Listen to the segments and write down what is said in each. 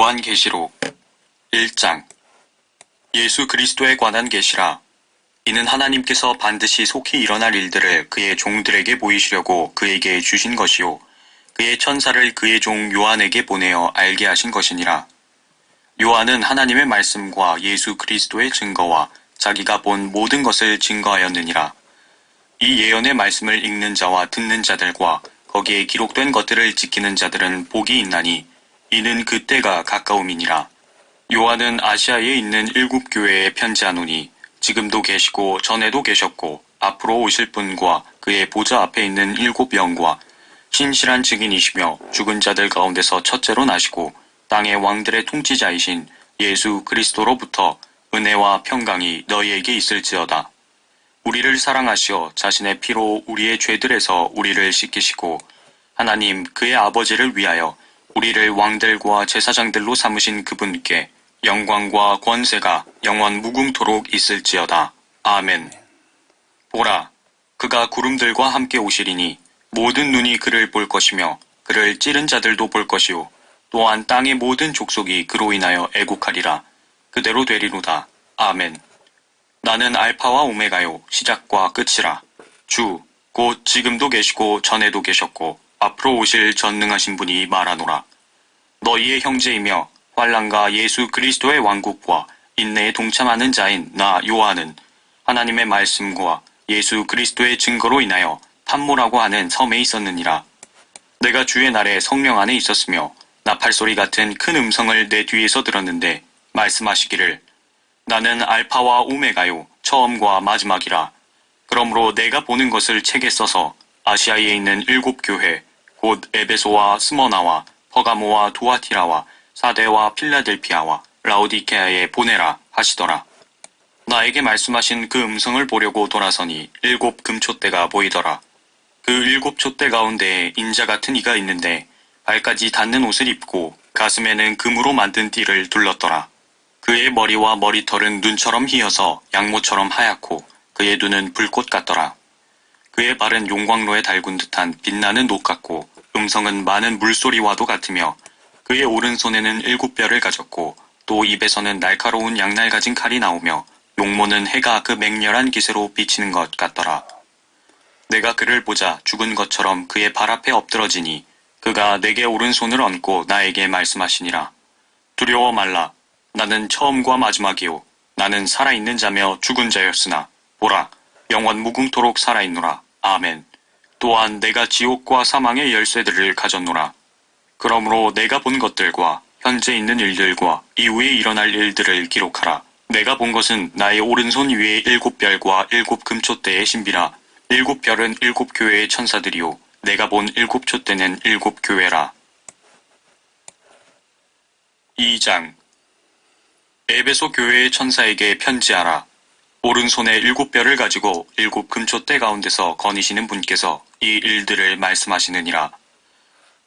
요한계시록 1장. 예수 그리스도에 관한 계시라. 이는 하나님께서 반드시 속히 일어날 일들을 그의 종들에게 보이시려고 그에게 주신 것이요 그의 천사를 그의 종 요한에게 보내어 알게 하신 것이니라. 요한은 하나님의 말씀과 예수 그리스도의 증거와 자기가 본 모든 것을 증거하였느니라. 이 예언의 말씀을 읽는 자와 듣는 자들과 거기에 기록된 것들을 지키는 자들은 복이 있나니 이는 그때가 가까움이니라. 요한은 아시아에 있는 7 교회에 편지하노니 지금도 계시고 전에도 계셨고 앞으로 오실 분과 그의 보좌 앞에 있는 7 영과 신실한 증인이시며 죽은 자들 가운데서 첫째로 나시고 땅의 왕들의 통치자이신 예수 그리스도로부터 은혜와 평강이 너희에게 있을지어다. 우리를 사랑하시어 자신의 피로 우리의 죄들에서 우리를 씻기시고 하나님 그의 아버지를 위하여 우리를 왕들과 제사장들로 삼으신 그분께 영광과 권세가 영원 무궁토록 있을지어다. 아멘. 보라, 그가 구름들과 함께 오시리니 모든 눈이 그를 볼 것이며 그를 찌른 자들도 볼 것이요 또한 땅의 모든 족속이 그로 인하여 애곡하리라. 그대로 되리로다. 아멘. 나는 알파와 오메가요 시작과 끝이라. 주, 곧 지금도 계시고 전에도 계셨고 앞으로 오실 전능하신 분이 말하노라. 너희의 형제이며 환난과 예수 그리스도의 왕국과 인내에 동참하는 자인 나 요한은 하나님의 말씀과 예수 그리스도의 증거로 인하여 판모라고 하는 섬에 있었느니라. 내가 주의 날에 성령 안에 있었으며 나팔소리 같은 큰 음성을 내 뒤에서 들었는데 말씀하시기를 나는 알파와 오메가요 처음과 마지막이라. 그러므로 내가 보는 것을 책에 써서 아시아에 있는 7 교회 곧 에베소와 스머나와 퍼가모와 두아티라와 사데와 필라델피아와 라오디케아에 보내라 하시더라. 나에게 말씀하신 그 음성을 보려고 돌아서니 7 금촛대가 보이더라. 그 7 촛대 가운데에 인자 같은 이가 있는데 발까지 닿는 옷을 입고 가슴에는 금으로 만든 띠를 둘렀더라. 그의 머리와 머리털은 눈처럼 희어서 양모처럼 하얗고 그의 눈은 불꽃 같더라. 그의 발은 용광로에 달군 듯한 빛나는 녹 같고 음성은 많은 물소리와도 같으며 그의 오른손에는 7 뼈를 가졌고 또 입에서는 날카로운 양날 가진 칼이 나오며 용모는 해가 그 맹렬한 기세로 비치는 것 같더라. 내가 그를 보자 죽은 것처럼 그의 발 앞에 엎드러지니 그가 내게 오른손을 얹고 나에게 말씀하시니라. 두려워 말라. 나는 처음과 마지막이요 나는 살아있는 자며 죽은 자였으나 보라 영원 무궁토록 살아있노라. 아멘. 또한 내가 지옥과 사망의 열쇠들을 가졌노라. 그러므로 내가 본 것들과 현재 있는 일들과 이후에 일어날 일들을 기록하라. 내가 본 것은 나의 오른손 위에 7 별과 7 금촛대의 신비라. 7 별은 7 교회의 천사들이요 내가 본 7 촛대는 7 교회라. 2장. 에베소 교회의 천사에게 편지하라. 오른손에 7 뼈를 가지고 7 금촛대 가운데서 거니시는 분께서 이 일들을 말씀하시느니라.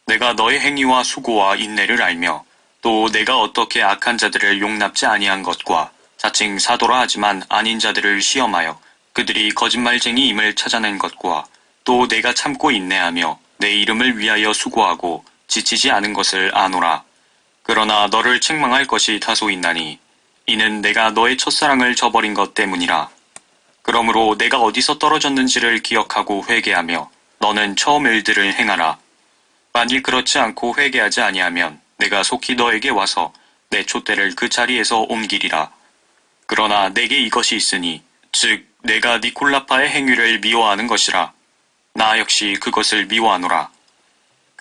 내가 너의 행위와 수고와 인내를 알며 또 내가 어떻게 악한 자들을 용납지 아니한 것과 자칭 사도라 하지만 아닌 자들을 시험하여 그들이 거짓말쟁이임을 찾아낸 것과 또 내가 참고 인내하며 내 이름을 위하여 수고하고 지치지 않은 것을 아노라. 그러나 너를 책망할 것이 다소 있나니 이는 내가 너의 첫사랑을 저버린 것 때문이라. 그러므로 내가 어디서 떨어졌는지를 기억하고 회개하며 너는 처음 일들을 행하라. 만일 그렇지 않고 회개하지 아니하면 내가 속히 너에게 와서 내 촛대를 그 자리에서 옮기리라. 그러나 내게 이것이 있으니 즉 내가 니콜라파의 행위를 미워하는 것이라. 나 역시 그것을 미워하노라.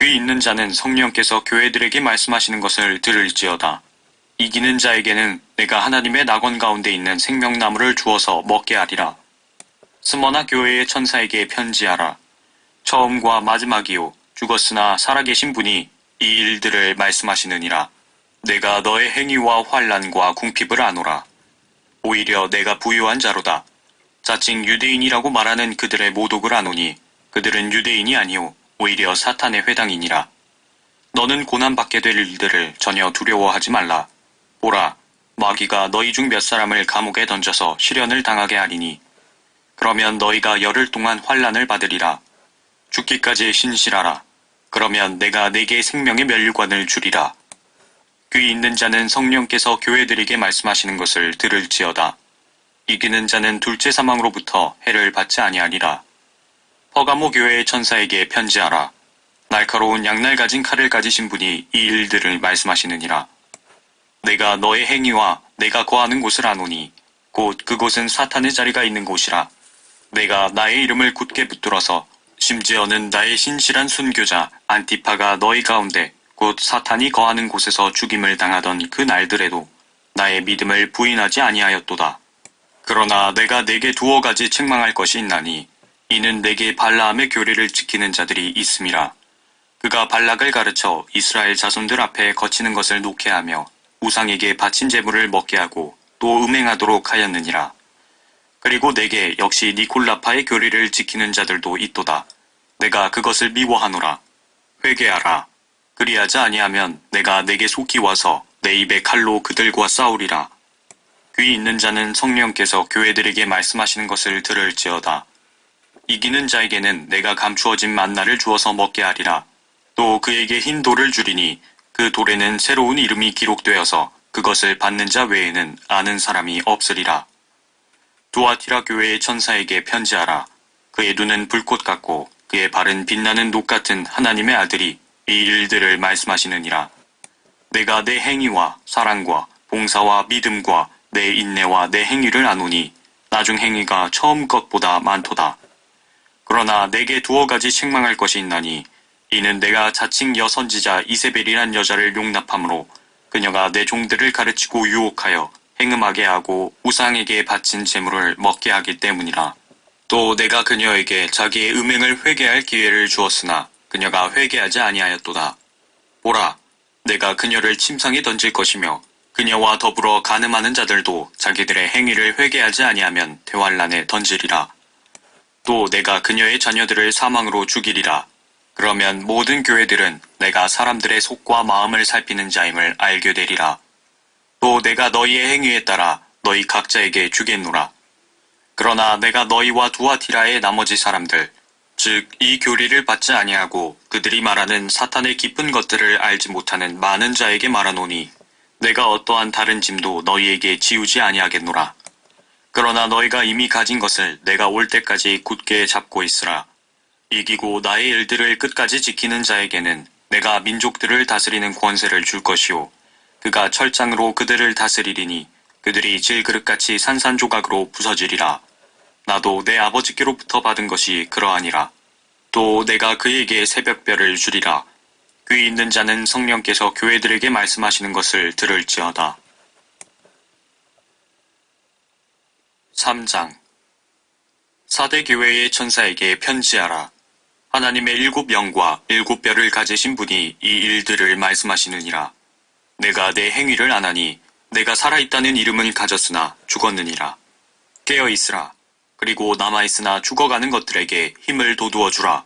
귀 있는 자는 성령께서 교회들에게 말씀하시는 것을 들을지어다. 이기는 자에게는 내가 하나님의 낙원 가운데 있는 생명나무를 주어서 먹게 하리라. 스머나 교회의 천사에게 편지하라. 처음과 마지막이요 죽었으나 살아계신 분이 이 일들을 말씀하시느니라. 내가 너의 행위와 환난과 궁핍을 아노라. 오히려 내가 부유한 자로다. 자칭 유대인이라고 말하는 그들의 모독을 아노니 그들은 유대인이 아니오 오히려 사탄의 회당이니라. 너는 고난받게 될 일들을 전혀 두려워하지 말라. 보라, 마귀가 너희 중 몇 사람을 감옥에 던져서 시련을 당하게 하리니 그러면 너희가 열흘 동안 환난을 받으리라. 죽기까지 신실하라. 그러면 내가 네게 생명의 면류관을 주리라. 귀 있는 자는 성령께서 교회들에게 말씀하시는 것을 들을지어다. 이기는 자는 둘째 사망으로부터 해를 받지 아니하리라. 퍼가모 교회의 천사에게 편지하라. 날카로운 양날 가진 칼을 가지신 분이 이 일들을 말씀하시느니라. 내가 너의 행위와 내가 거하는 곳을 아노니 곧 그곳은 사탄의 자리가 있는 곳이라. 내가 나의 이름을 굳게 붙들어서 심지어는 나의 신실한 순교자 안티파가 너희 가운데 곧 사탄이 거하는 곳에서 죽임을 당하던 그 날들에도 나의 믿음을 부인하지 아니하였도다. 그러나 내가 네게 두어 가지 책망할 것이 있나니 이는 내게 발라함의 교리를 지키는 자들이 있음이라. 그가 발락을 가르쳐 이스라엘 자손들 앞에 거치는 것을 놓게 하며 우상에게 바친 제물을 먹게 하고 또 음행하도록 하였느니라. 그리고 내게 역시 니콜라파의 교리를 지키는 자들도 있도다. 내가 그것을 미워하노라. 회개하라. 그리하지 아니하면 내가 내게 속히 와서 내 입에 칼로 그들과 싸우리라. 귀 있는 자는 성령께서 교회들에게 말씀하시는 것을 들을지어다. 이기는 자에게는 내가 감추어진 만나를 주어서 먹게 하리라. 또 그에게 흰 돌을 주리니 그 돌에는 새로운 이름이 기록되어서 그것을 받는 자 외에는 아는 사람이 없으리라. 두아티라 교회의 천사에게 편지하라. 그의 눈은 불꽃 같고 그의 발은 빛나는 녹 같은 하나님의 아들이 이 일들을 말씀하시느니라. 내가 내 행위와 사랑과 봉사와 믿음과 내 인내와 내 행위를 아노니 나중 행위가 처음 것보다 많도다. 그러나 내게 두어 가지 책망할 것이 있나니 이는 내가 자칭 여선지자 이세벨이란 여자를 용납함으로 그녀가 내 종들을 가르치고 유혹하여 행음하게 하고 우상에게 바친 제물을 먹게 하기 때문이라. 또 내가 그녀에게 자기의 음행을 회개할 기회를 주었으나 그녀가 회개하지 아니하였도다. 보라, 내가 그녀를 침상에 던질 것이며 그녀와 더불어 간음하는 자들도 자기들의 행위를 회개하지 아니하면 대환란에 던지리라. 또 내가 그녀의 자녀들을 사망으로 죽이리라. 그러면 모든 교회들은 내가 사람들의 속과 마음을 살피는 자임을 알게 되리라. 또 내가 너희의 행위에 따라 너희 각자에게 주겠노라. 그러나 내가 너희와 두아티라의 나머지 사람들, 즉 이 교리를 받지 아니하고 그들이 말하는 사탄의 깊은 것들을 알지 못하는 많은 자에게 말하노니 내가 어떠한 다른 짐도 너희에게 지우지 아니하겠노라. 그러나 너희가 이미 가진 것을 내가 올 때까지 굳게 잡고 있으라. 이기고 나의 일들을 끝까지 지키는 자에게는 내가 민족들을 다스리는 권세를 줄 것이요. 그가 철장으로 그들을 다스리리니 그들이 질그릇같이 산산조각으로 부서지리라. 나도 내 아버지께로부터 받은 것이 그러하니라. 또 내가 그에게 새벽별을 주리라. 귀 있는 자는 성령께서 교회들에게 말씀하시는 것을 들을지어다. 3장. 사대 교회의 천사에게 편지하라. 하나님의 7영과 7별을 가지신 분이 이 일들을 말씀하시느니라. 내가 내 행위를 안하니 내가 살아있다는 이름을 가졌으나 죽었느니라. 깨어있으라. 그리고 남아있으나 죽어가는 것들에게 힘을 돋우어 주라.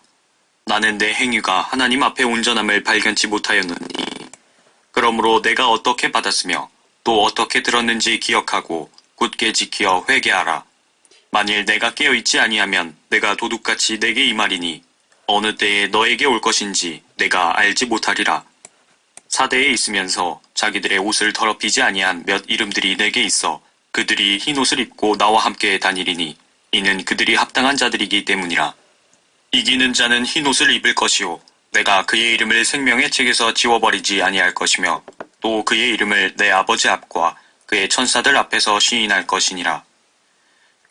나는 내 행위가 하나님 앞에 온전함을 발견치 못하였느니 그러므로 내가 어떻게 받았으며 또 어떻게 들었는지 기억하고 굳게 지키어 회개하라. 만일 내가 깨어있지 아니하면 내가 도둑같이 내게 임하리니 어느 때에 너에게 올 것인지 내가 알지 못하리라. 사대에 있으면서 자기들의 옷을 더럽히지 아니한 몇 이름들이 내게 있어 그들이 흰 옷을 입고 나와 함께 다니리니 이는 그들이 합당한 자들이기 때문이라. 이기는 자는 흰 옷을 입을 것이요 내가 그의 이름을 생명의 책에서 지워버리지 아니할 것이며 또 그의 이름을 내 아버지 앞과 그의 천사들 앞에서 시인할 것이니라.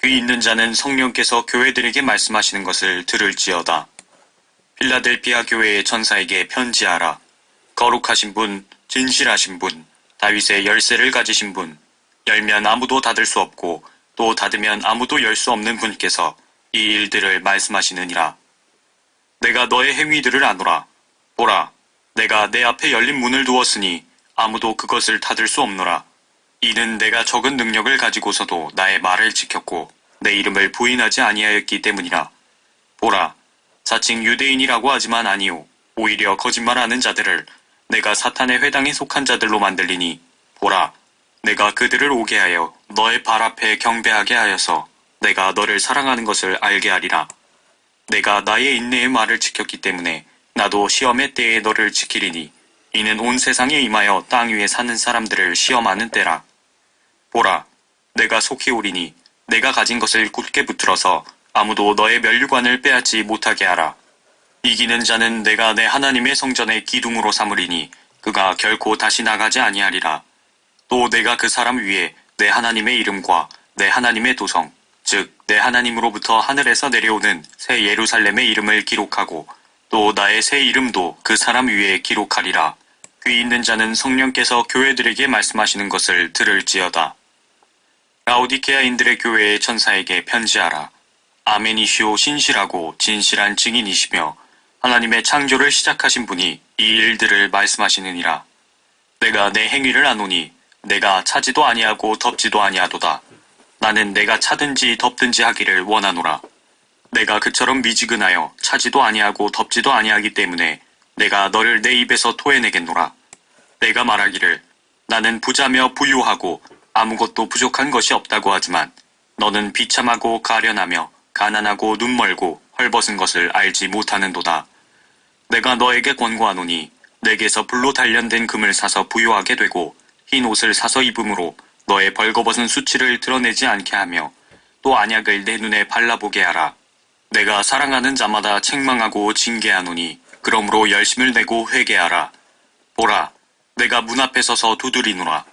귀 있는 자는 성령께서 교회들에게 말씀하시는 것을 들을지어다. 필라델피아 교회의 천사에게 편지하라. 거룩하신 분, 진실하신 분, 다윗의 열쇠를 가지신 분, 열면 아무도 닫을 수 없고 또 닫으면 아무도 열 수 없는 분께서 이 일들을 말씀하시느니라. 내가 너의 행위들을 아노라. 보라, 내가 내 앞에 열린 문을 두었으니 아무도 그것을 닫을 수 없노라. 이는 내가 적은 능력을 가지고서도 나의 말을 지켰고 내 이름을 부인하지 아니하였기 때문이라. 보라, 자칭 유대인이라고 하지만 아니요 오히려 거짓말하는 자들을 내가 사탄의 회당에 속한 자들로 만들리니 보라, 내가 그들을 오게 하여 너의 발 앞에 경배하게 하여서 내가 너를 사랑하는 것을 알게 하리라. 내가 나의 인내의 말을 지켰기 때문에 나도 시험의 때에 너를 지키리니 이는 온 세상에 임하여 땅 위에 사는 사람들을 시험하는 때라. 보라, 내가 속히 오리니 내가 가진 것을 굳게 붙들어서 아무도 너의 면류관을 빼앗지 못하게 하라. 이기는 자는 내가 내 하나님의 성전의 기둥으로 삼으리니 그가 결코 다시 나가지 아니하리라. 또 내가 그 사람 위에 내 하나님의 이름과 내 하나님의 도성, 즉 내 하나님으로부터 하늘에서 내려오는 새 예루살렘의 이름을 기록하고 또 나의 새 이름도 그 사람 위에 기록하리라. 귀 있는 자는 성령께서 교회들에게 말씀하시는 것을 들을지어다. 라오디게아인들의 교회의 천사에게 편지하라. 아멘이시오, 신실하고 진실한 증인이시며 하나님의 창조를 시작하신 분이 이 일들을 말씀하시느니라. 내가 내 행위를 아노니 내가 차지도 아니하고 덮지도 아니하도다. 나는 내가 차든지 덮든지 하기를 원하노라. 내가 그처럼 미지근하여 차지도 아니하고 덮지도 아니하기 때문에 내가 너를 내 입에서 토해내겠노라. 내가 말하기를 나는 부자며 부유하고 아무것도 부족한 것이 없다고 하지만 너는 비참하고 가련하며 가난하고 눈멀고 헐벗은 것을 알지 못하는도다. 내가 너에게 권고하노니 내게서 불로 단련된 금을 사서 부유하게 되고 흰 옷을 사서 입음으로 너의 벌거벗은 수치를 드러내지 않게 하며 또 안약을 내 눈에 발라보게 하라. 내가 사랑하는 자마다 책망하고 징계하노니 그러므로 열심을 내고 회개하라. 보라, 내가 문 앞에 서서 두드리노라.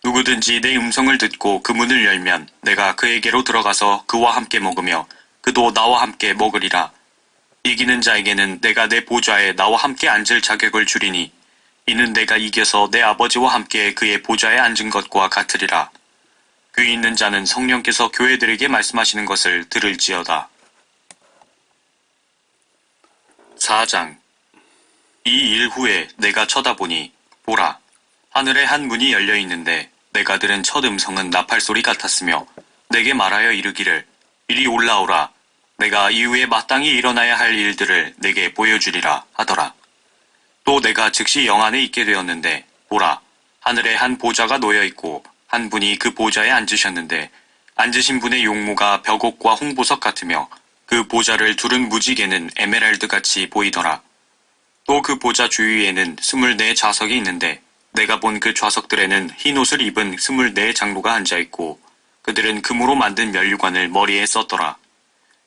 누구든지 내 음성을 듣고 그 문을 열면 내가 그에게로 들어가서 그와 함께 먹으며 그도 나와 함께 먹으리라. 이기는 자에게는 내가 내 보좌에 나와 함께 앉을 자격을 주리니 이는 내가 이겨서 내 아버지와 함께 그의 보좌에 앉은 것과 같으리라. 귀 있는 자는 성령께서 교회들에게 말씀하시는 것을 들을지어다. 4장. 이 일 후에 내가 쳐다보니 보라, 하늘에 한 문이 열려 있는데 내가 들은 첫 음성은 나팔소리 같았으며 내게 말하여 이르기를 이리 올라오라. 내가 이후에 마땅히 일어나야 할 일들을 내게 보여주리라 하더라. 또 내가 즉시 영 안에 있게 되었는데 보라, 하늘에 한 보좌가 놓여 있고 한 분이 그 보좌에 앉으셨는데 앉으신 분의 용모가 벽옥과 홍보석 같으며 그 보좌를 두른 무지개는 에메랄드같이 보이더라. 또 그 보좌 주위에는 24 좌석이 있는데 내가 본 그 좌석들에는 흰 옷을 입은 24 장로가 앉아있고 그들은 금으로 만든 면류관을 머리에 썼더라.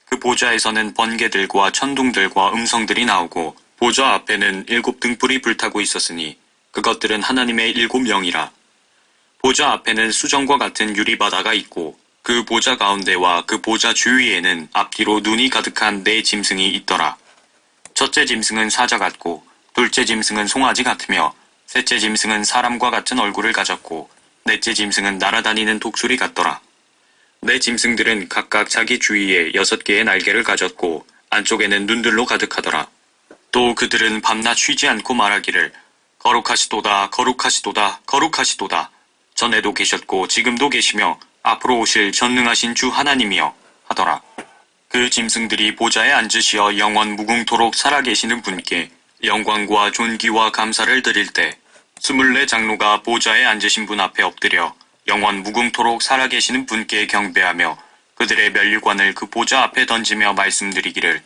그 보좌에서는 번개들과 천둥들과 음성들이 나오고 보좌 앞에는 7 등불이 불타고 있었으니 그것들은 하나님의 7 영이라. 보좌 앞에는 수정과 같은 유리바다가 있고 그 보좌 가운데와 그 보좌 주위에는 앞뒤로 눈이 가득한 4 짐승이 있더라. 첫째 짐승은 사자 같고 둘째 짐승은 송아지 같으며 셋째 짐승은 사람과 같은 얼굴을 가졌고 넷째 짐승은 날아다니는 독수리 같더라. 4 짐승들은 각각 자기 주위에 6개의 날개를 가졌고 안쪽에는 눈들로 가득하더라. 또 그들은 밤낮 쉬지 않고 말하기를 거룩하시도다, 거룩하시도다, 거룩하시도다. 전에도 계셨고 지금도 계시며 앞으로 오실 전능하신 주 하나님이여 하더라. 그 짐승들이 보좌에 앉으시어 영원 무궁토록 살아계시는 분께 영광과 존귀와 감사를 드릴 때 24 장로가 보좌에 앉으신 분 앞에 엎드려 영원 무궁토록 살아계시는 분께 경배하며 그들의 면류관을 그 보좌 앞에 던지며 말씀드리기를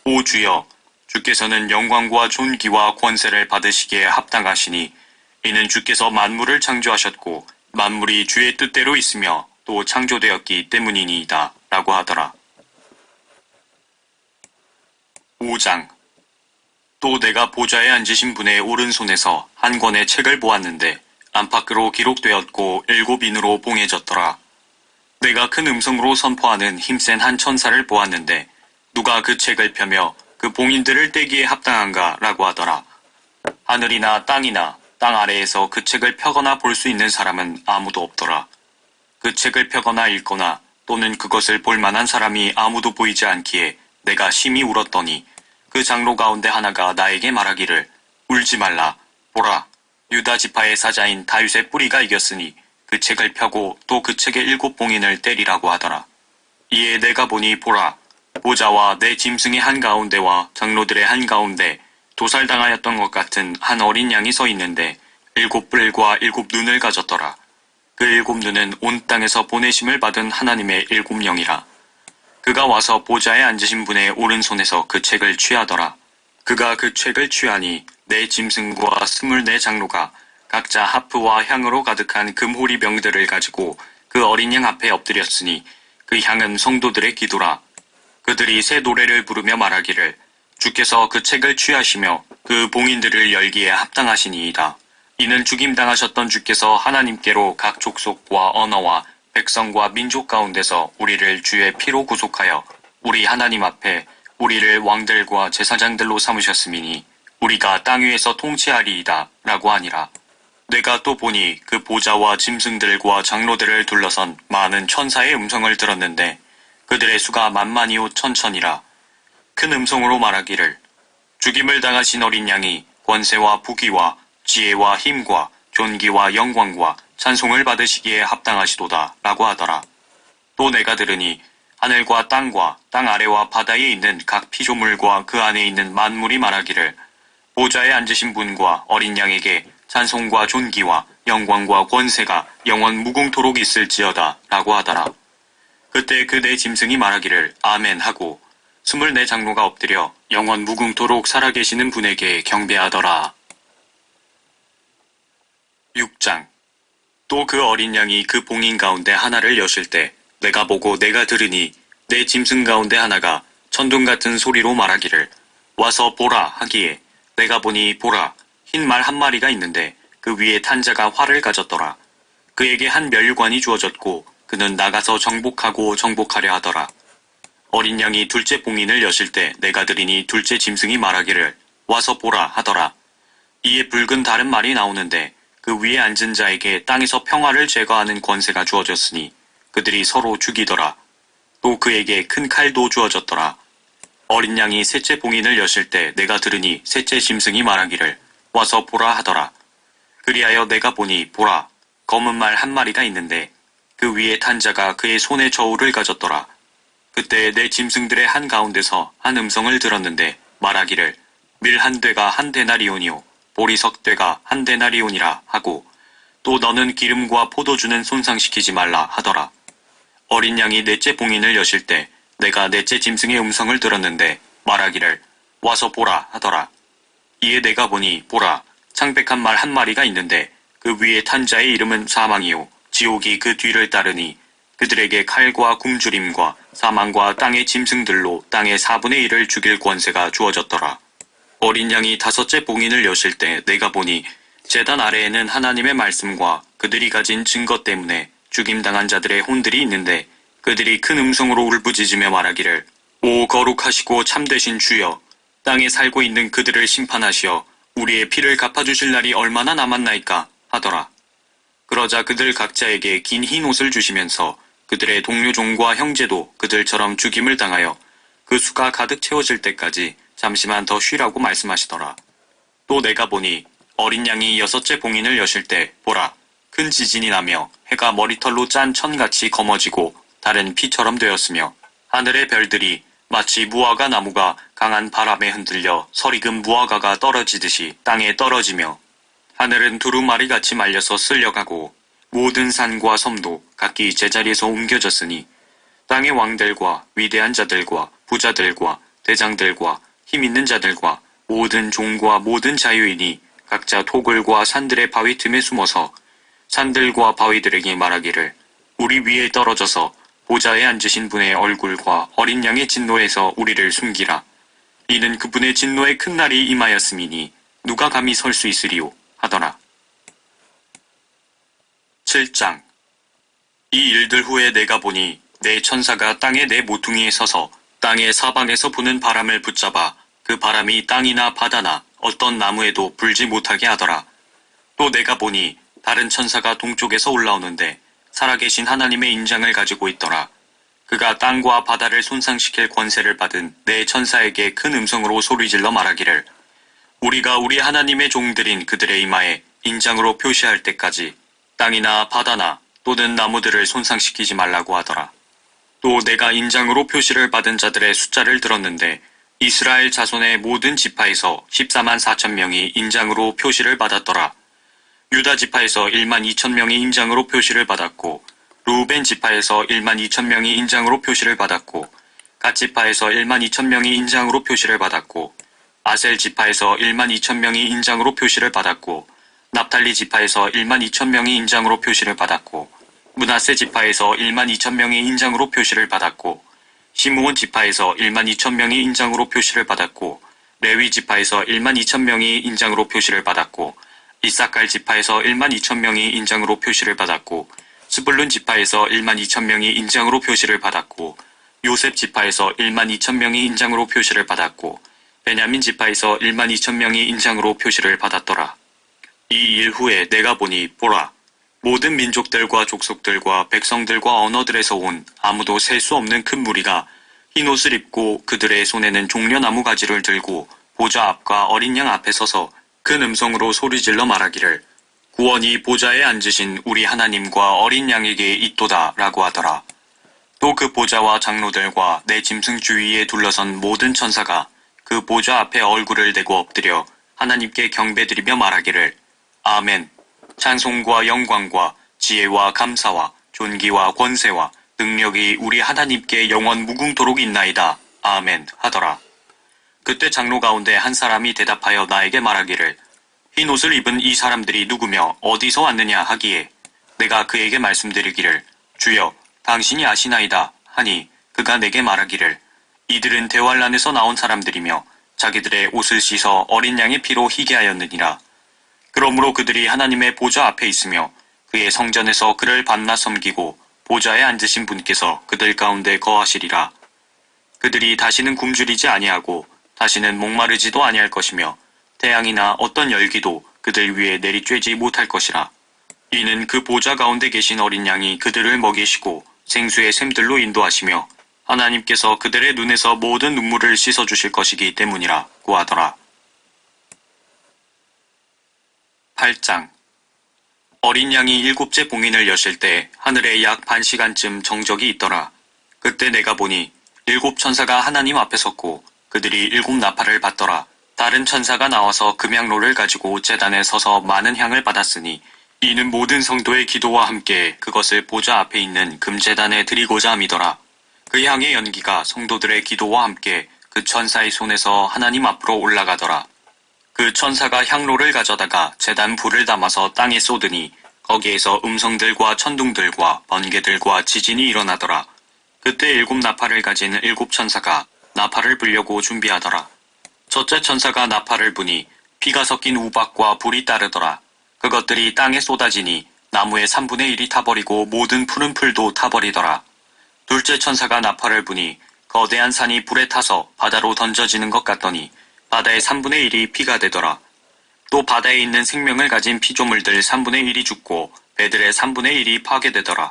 오 주여, 주께서는 영광과 존귀와 권세를 받으시기에 합당하시니 이는 주께서 만물을 창조하셨고 만물이 주의 뜻대로 있으며 또 창조되었기 때문이니이다 라고 하더라. 5장. 또 내가 보좌에 앉으신 분의 오른손에서 한 권의 책을 보았는데 안팎으로 기록되었고 7 인으로 봉해졌더라. 내가 큰 음성으로 선포하는 힘센 한 천사를 보았는데 누가 그 책을 펴며 그 봉인들을 떼기에 합당한가 라고 하더라. 하늘이나 땅이나 땅 아래에서 그 책을 펴거나 볼 수 있는 사람은 아무도 없더라. 그 책을 펴거나 읽거나 또는 그것을 볼 만한 사람이 아무도 보이지 않기에 내가 심히 울었더니 그 장로 가운데 하나가 나에게 말하기를 울지 말라. 보라, 유다 지파의 사자인 다윗의 뿌리가 이겼으니 그 책을 펴고 또 그 책의 7 봉인을 때리라고 하더라. 이에 내가 보니 보라, 보좌와 내 짐승의 한가운데와 장로들의 한가운데 도살당하였던 것 같은 한 어린 양이 서 있는데 7 뿔과 7 눈을 가졌더라. 그 7 눈은 온 땅에서 보내심을 받은 하나님의 7 영이라. 그가 와서 보좌에 앉으신 분의 오른손에서 그 책을 취하더라. 그가 그 책을 취하니 네 짐승과 24 장로가 각자 하프와 향으로 가득한 금호리병들을 가지고 그 어린 양 앞에 엎드렸으니 그 향은 성도들의 기도라. 그들이 새 노래를 부르며 말하기를 주께서 그 책을 취하시며 그 봉인들을 열기에 합당하시니이다. 이는 죽임당하셨던 주께서 하나님께로 각 족속과 언어와 백성과 민족 가운데서 우리를 주의 피로 구속하여 우리 하나님 앞에 우리를 왕들과 제사장들로 삼으셨음이니 우리가 땅 위에서 통치하리이다 라고 하니라. 내가 또 보니 그 보좌와 짐승들과 장로들을 둘러선 많은 천사의 음성을 들었는데 그들의 수가 만만이요 천천이라. 큰 음성으로 말하기를 죽임을 당하신 어린 양이 권세와 부귀와 지혜와 힘과 존귀와 영광과 찬송을 받으시기에 합당하시도다 라고 하더라. 또 내가 들으니 하늘과 땅과 땅 아래와 바다에 있는 각 피조물과 그 안에 있는 만물이 말하기를 보좌에 앉으신 분과 어린 양에게 찬송과 존귀와 영광과 권세가 영원 무궁토록 있을지어다 라고 하더라. 그때 그 네 짐승이 말하기를 아멘 하고 24 장로가 엎드려 영원 무궁토록 살아계시는 분에게 경배하더라. 6장. 또 그 어린 양이 그 봉인 가운데 하나를 여실 때 내가 보고 내가 들으니 내 짐승 가운데 하나가 천둥 같은 소리로 말하기를 와서 보라 하기에 내가 보니 보라 흰 말 한 마리가 있는데 그 위에 탄 자가 활을 가졌더라. 그에게 한 멸관이 주어졌고 그는 나가서 정복하고 정복하려 하더라. 어린 양이 둘째 봉인을 여실 때 내가 들으니 둘째 짐승이 말하기를 와서 보라 하더라. 이에 붉은 다른 말이 나오는데 그 위에 앉은 자에게 땅에서 평화를 제거하는 권세가 주어졌으니 그들이 서로 죽이더라. 또 그에게 큰 칼도 주어졌더라. 어린 양이 셋째 봉인을 여실 때 내가 들으니 셋째 짐승이 말하기를 와서 보라 하더라. 그리하여 내가 보니 보라 검은 말 한 마리가 있는데 그 위에 탄 자가 그의 손에 저울을 가졌더라. 그때 내 짐승들의 한 가운데서 한 음성을 들었는데 말하기를 밀 한 되가 한 데나리온이요 보리석 되가 한 데나리온이라 하고 또 너는 기름과 포도주는 손상시키지 말라 하더라. 어린 양이 넷째 봉인을 여실 때 내가 넷째 짐승의 음성을 들었는데 말하기를 와서 보라 하더라. 이에 내가 보니 보라 창백한 말 한 마리가 있는데 그 위에 탄 자의 이름은 사망이요 지옥이 그 뒤를 따르니 그들에게 칼과 굶주림과 사망과 땅의 짐승들로 땅의 4분의 1을 죽일 권세가 주어졌더라. 어린 양이 다섯째 봉인을 여실 때 내가 보니 제단 아래에는 하나님의 말씀과 그들이 가진 증거 때문에 죽임당한 자들의 혼들이 있는데 그들이 큰 음성으로 울부짖으며 말하기를 오 거룩하시고 참되신 주여 땅에 살고 있는 그들을 심판하시어 우리의 피를 갚아주실 날이 얼마나 남았나이까 하더라. 그러자 그들 각자에게 긴 흰 옷을 주시면서 그들의 동료종과 형제도 그들처럼 죽임을 당하여 그 수가 가득 채워질 때까지 잠시만 더 쉬라고 말씀하시더라. 또 내가 보니 어린 양이 여섯째 봉인을 여실 때 보라 큰 지진이 나며 해가 머리털로 짠 천같이 검어지고 달은 피처럼 되었으며 하늘의 별들이 마치 무화과 나무가 강한 바람에 흔들려 서리금 무화과가 떨어지듯이 땅에 떨어지며 하늘은 두루마리같이 말려서 쓸려가고 모든 산과 섬도 각기 제자리에서 옮겨졌으니 땅의 왕들과 위대한 자들과 부자들과 대장들과 힘있는 자들과 모든 종과 모든 자유인이 각자 토굴과 산들의 바위 틈에 숨어서 산들과 바위들에게 말하기를 우리 위에 떨어져서 보좌에 앉으신 분의 얼굴과 어린 양의 진노에서 우리를 숨기라. 이는 그분의 진노의 큰 날이 임하였음이니 누가 감히 설 수 있으리요 하더라. 7장. 이 일들 후에 내가 보니 내 천사가 땅의 네 모퉁이에 서서 땅의 사방에서 부는 바람을 붙잡아 그 바람이 땅이나 바다나 어떤 나무에도 불지 못하게 하더라. 또 내가 보니 다른 천사가 동쪽에서 올라오는데 살아계신 하나님의 인장을 가지고 있더라. 그가 땅과 바다를 손상시킬 권세를 받은 내 천사에게 큰 음성으로 소리질러 말하기를 우리가 우리 하나님의 종들인 그들의 이마에 인장으로 표시할 때까지 땅이나 바다나 또는 나무들을 손상시키지 말라고 하더라. 또 내가 인장으로 표시를 받은 자들의 숫자를 들었는데 이스라엘 자손의 모든 지파에서 14만 4천 명이 인장으로 표시를 받았더라. 유다 지파에서 1만 2천 명이 인장으로 표시를 받았고 루벤 지파에서 1만 2천 명이 인장으로 표시를 받았고 갓 지파에서 1만 2천 명이 인장으로 표시를 받았고 아셀 지파에서 1만 2천 명이 인장으로 표시를 받았고 납탈리 지파에서 1만 2천 명이 인장으로 표시를 받았고 므낫세 지파에서 1만 2천 명이 인장으로 표시를 받았고 시므온 지파에서 1만 2천 명이 인장으로 표시를 받았고 레위 지파에서 1만 2천 명이 인장으로 표시를 받았고 이사칼 지파에서 1만 2천 명이 인장으로 표시를 받았고 스불룬 지파에서 1만 2천 명이 인장으로 표시를 받았고 요셉 지파에서 1만 2천 명이 인장으로 표시를 받았고 베냐민 지파에서 1만 2천 명이 인장으로 표시를 받았더라. 이 일 후에 내가 보니 보라, 모든 민족들과 족속들과 백성들과 언어들에서 온 아무도 셀 수 없는 큰 무리가 흰 옷을 입고 그들의 손에는 종려나무 가지를 들고 보좌 앞과 어린 양 앞에 서서 큰 음성으로 소리질러 말하기를 구원이 보좌에 앉으신 우리 하나님과 어린 양에게 있도다 라고 하더라. 또 그 보좌와 장로들과 내 짐승 주위에 둘러선 모든 천사가 그 보좌 앞에 얼굴을 대고 엎드려 하나님께 경배드리며 말하기를 아멘. 찬송과 영광과 지혜와 감사와 존귀와 권세와 능력이 우리 하나님께 영원 무궁토록 있나이다. 아멘 하더라. 그때 장로 가운데 한 사람이 대답하여 나에게 말하기를 흰 옷을 입은 이 사람들이 누구며 어디서 왔느냐 하기에 내가 그에게 말씀드리기를 주여 당신이 아시나이다 하니 그가 내게 말하기를 이들은 대환란에서 나온 사람들이며 자기들의 옷을 씻어 어린 양의 피로 희게 하였느니라. 그러므로 그들이 하나님의 보좌 앞에 있으며 그의 성전에서 그를 받나 섬기고 보좌에 앉으신 분께서 그들 가운데 거하시리라. 그들이 다시는 굶주리지 아니하고 다시는 목마르지도 아니할 것이며 태양이나 어떤 열기도 그들 위에 내리쬐지 못할 것이라. 이는 그 보좌 가운데 계신 어린 양이 그들을 먹이시고 생수의 샘들로 인도하시며 하나님께서 그들의 눈에서 모든 눈물을 씻어주실 것이기 때문이라고 하더라. 8장. 어린 양이 일곱째 봉인을 여실 때 하늘에 약 반 시간쯤 정적이 있더라. 그때 내가 보니 일곱 천사가 하나님 앞에 섰고 그들이 일곱 나팔을 받더라. 다른 천사가 나와서 금향로를 가지고 제단에 서서 많은 향을 받았으니 이는 모든 성도의 기도와 함께 그것을 보좌 앞에 있는 금제단에 드리고자 함이더라. 그 향의 연기가 성도들의 기도와 함께 그 천사의 손에서 하나님 앞으로 올라가더라. 그 천사가 향로를 가져다가 제단 불을 담아서 땅에 쏟으니 거기에서 음성들과 천둥들과 번개들과 지진이 일어나더라. 그때 일곱 나팔을 가진 일곱 천사가 나팔을 불려고 준비하더라. 첫째 천사가 나팔을 부니 피가 섞인 우박과 불이 따르더라. 그것들이 땅에 쏟아지니 나무의 3분의 1이 타버리고 모든 푸른 풀도 타버리더라. 둘째 천사가 나팔을 부니 거대한 산이 불에 타서 바다로 던져지는 것 같더니 바다의 3분의 1이 피가 되더라. 또 바다에 있는 생명을 가진 피조물들 3분의 1이 죽고 배들의 3분의 1이 파괴되더라.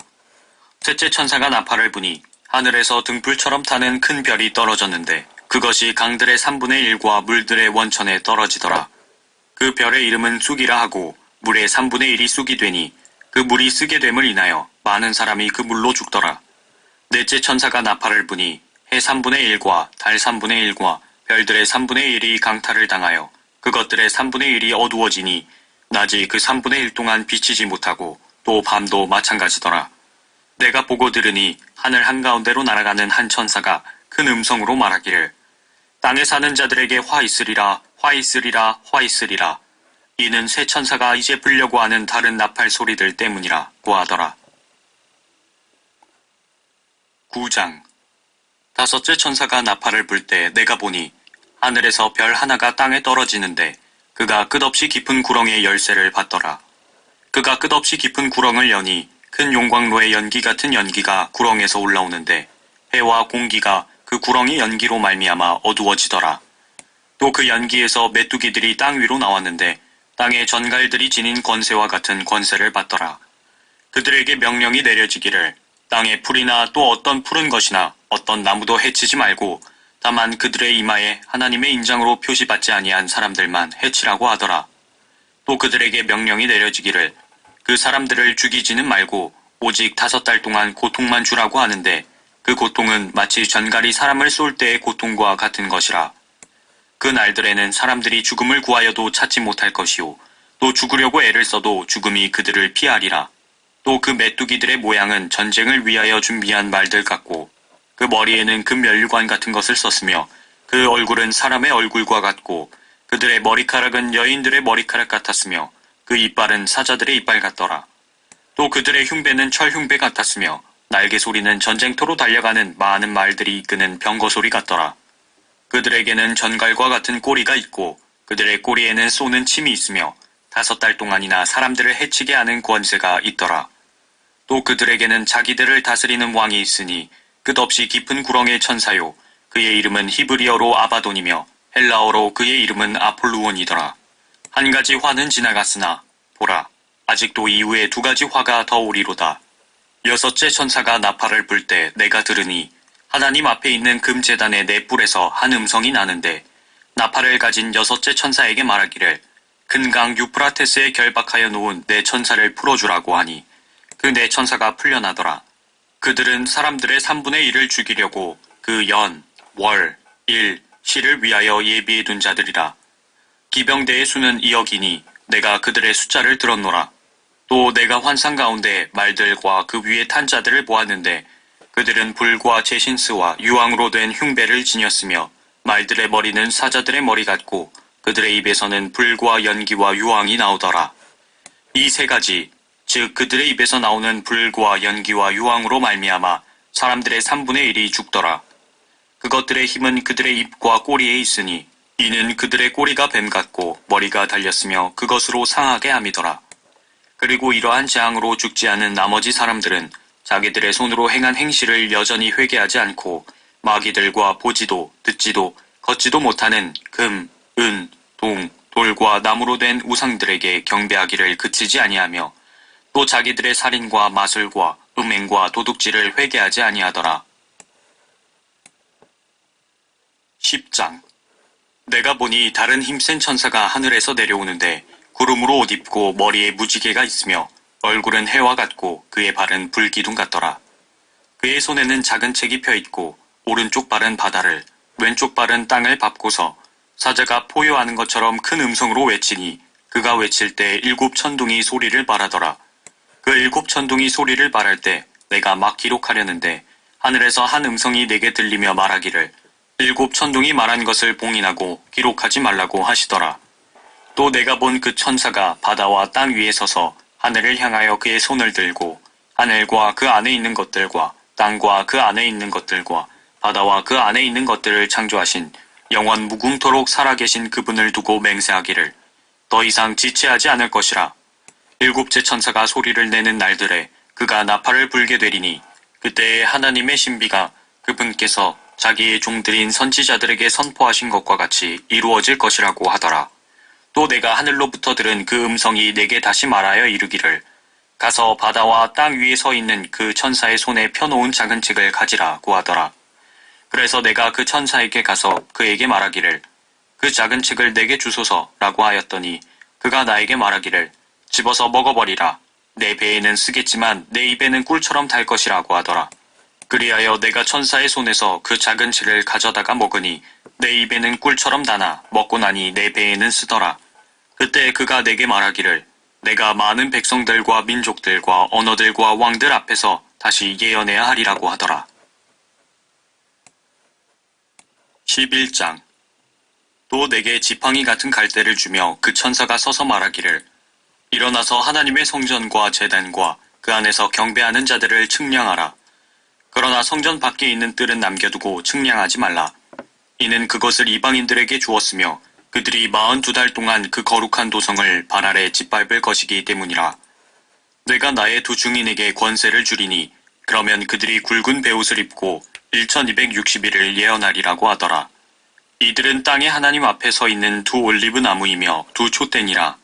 셋째 천사가 나팔을 부니 하늘에서 등불처럼 타는 큰 별이 떨어졌는데 그것이 강들의 3분의 1과 물들의 원천에 떨어지더라. 그 별의 이름은 쑥이라 하고 물의 3분의 1이 쑥이 되니 그 물이 쓰게 됨을 인하여 많은 사람이 그 물로 죽더라. 넷째 천사가 나팔을 부니 해 3분의 1과 달 3분의 1과 별들의 3분의 1이 강탈을 당하여 그것들의 3분의 1이 어두워지니 낮이 그 3분의 1 동안 비치지 못하고 또 밤도 마찬가지더라. 내가 보고 들으니 하늘 한가운데로 날아가는 한 천사가 큰 음성으로 말하기를 땅에 사는 자들에게 화 있으리라 화 있으리라 화 있으리라. 이는 새 천사가 이제 불려고 하는 다른 나팔 소리들 때문이라고 하더라. 9장. 다섯째 천사가 나팔을 불 때 내가 보니 하늘에서 별 하나가 땅에 떨어지는데 그가 끝없이 깊은 구렁의 열쇠를 받더라. 그가 끝없이 깊은 구렁을 여니 큰 용광로의 연기 같은 연기가 구렁에서 올라오는데 해와 공기가 그 구렁의 연기로 말미암아 어두워지더라. 또 그 연기에서 메뚜기들이 땅 위로 나왔는데 땅의 전갈들이 지닌 권세와 같은 권세를 받더라. 그들에게 명령이 내려지기를 땅의 풀이나 또 어떤 푸른 것이나 어떤 나무도 해치지 말고 다만 그들의 이마에 하나님의 인장으로 표시받지 아니한 사람들만 해치라고 하더라. 또 그들에게 명령이 내려지기를 그 사람들을 죽이지는 말고 오직 5달 동안 고통만 주라고 하는데 그 고통은 마치 전갈이 사람을 쏠 때의 고통과 같은 것이라. 그 날들에는 사람들이 죽음을 구하여도 찾지 못할 것이요 또 죽으려고 애를 써도 죽음이 그들을 피하리라. 또 그 메뚜기들의 모양은 전쟁을 위하여 준비한 말들 같고 그 머리에는 금 면류관 같은 것을 썼으며 그 얼굴은 사람의 얼굴과 같고 그들의 머리카락은 여인들의 머리카락 같았으며 그 이빨은 사자들의 이빨 같더라. 또 그들의 흉배는 철 흉배 같았으며 날개 소리는 전쟁터로 달려가는 많은 말들이 이끄는 병거 소리 같더라. 그들에게는 전갈과 같은 꼬리가 있고 그들의 꼬리에는 쏘는 침이 있으며 5달 동안이나 사람들을 해치게 하는 권세가 있더라. 또 그들에게는 자기들을 다스리는 왕이 있으니 끝없이 깊은 구렁의 천사요 그의 이름은 히브리어로 아바돈이며 헬라어로 그의 이름은 아폴루온이더라. 한 가지 화는 지나갔으나 보라 아직도 이후에 2가지 화가 더 오리로다. 6째 천사가 나팔을 불 때 내가 들으니 하나님 앞에 있는 금제단의 네 뿔에서 한 음성이 나는데 나팔을 가진 6째 천사에게 말하기를 큰 강 유프라테스에 결박하여 놓은 네 천사를 풀어주라고 하니 그 네 천사가 풀려나더라. 그들은 사람들의 3분의 1을 죽이려고 그 연, 월, 일, 시를 위하여 예비해 둔 자들이라. 기병대의 수는 2억이니 내가 그들의 숫자를 들었노라. 또 내가 환상 가운데 말들과 그 위에 탄 자들을 보았는데 그들은 불과 제신스와 유황으로 된 흉배를 지녔으며 말들의 머리는 사자들의 머리 같고 그들의 입에서는 불과 연기와 유황이 나오더라. 이 3가지 즉 그들의 입에서 나오는 불과 연기와 유황으로 말미암아 사람들의 3분의 1이 죽더라. 그것들의 힘은 그들의 입과 꼬리에 있으니 이는 그들의 꼬리가 뱀 같고 머리가 달렸으며 그것으로 상하게 함이더라. 그리고 이러한 재앙으로 죽지 않은 나머지 사람들은 자기들의 손으로 행한 행실을 여전히 회개하지 않고 마귀들과 보지도 듣지도 걷지도 못하는 금, 은, 동, 돌과 나무로 된 우상들에게 경배하기를 그치지 아니하며 또 자기들의 살인과 마술과 음행과 도둑질을 회개하지 아니하더라. 10장 내가 보니 다른 힘센 천사가 하늘에서 내려오는데 구름으로 옷 입고 머리에 무지개가 있으며 얼굴은 해와 같고 그의 발은 불기둥 같더라. 그의 손에는 작은 책이 펴있고 오른쪽 발은 바다를 왼쪽 발은 땅을 밟고서 사자가 포효하는 것처럼 큰 음성으로 외치니 그가 외칠 때 7 천둥이 소리를 말하더라. 그 7 천둥이 소리를 말할 때 내가 막 기록하려는데 하늘에서 한 음성이 내게 들리며 말하기를 7 천둥이 말한 것을 봉인하고 기록하지 말라고 하시더라. 또 내가 본 그 천사가 바다와 땅 위에 서서 하늘을 향하여 그의 손을 들고 하늘과 그 안에 있는 것들과 땅과 그 안에 있는 것들과 바다와 그 안에 있는 것들을 창조하신 영원 무궁토록 살아계신 그분을 두고 맹세하기를 더 이상 지체하지 않을 것이라. 7째 천사가 소리를 내는 날들에 그가 나팔을 불게 되리니 그때에 하나님의 신비가 그분께서 자기의 종들인 선지자들에게 선포하신 것과 같이 이루어질 것이라고 하더라. 또 내가 하늘로부터 들은 그 음성이 내게 다시 말하여 이르기를 가서 바다와 땅 위에 서 있는 그 천사의 손에 펴놓은 작은 책을 가지라고 하더라. 그래서 내가 그 천사에게 가서 그에게 말하기를 그 작은 책을 내게 주소서라고 하였더니 그가 나에게 말하기를 집어서 먹어버리라. 내 배에는 쓰겠지만 내 입에는 꿀처럼 달 것이라고 하더라. 그리하여 내가 천사의 손에서 그 작은 책을 가져다가 먹으니 내 입에는 꿀처럼 다나 먹고 나니 내 배에는 쓰더라. 그때 그가 내게 말하기를 내가 많은 백성들과 민족들과 언어들과 왕들 앞에서 다시 예언해야 하리라고 하더라. 11장 또 내게 지팡이 같은 갈대를 주며 그 천사가 서서 말하기를 일어나서 하나님의 성전과 제단과 그 안에서 경배하는 자들을 측량하라. 그러나 성전 밖에 있는 뜰은 남겨두고 측량하지 말라. 이는 그것을 이방인들에게 주었으며 그들이 42달 동안 그 거룩한 도성을 발 아래 짓밟을 것이기 때문이라. 내가 나의 2 증인에게 권세를 주리니 그러면 그들이 굵은 베옷을 입고 1260일을 예언하리라고 하더라. 이들은 땅의 하나님 앞에 서 있는 2 올리브 나무이며 2 촛대니라.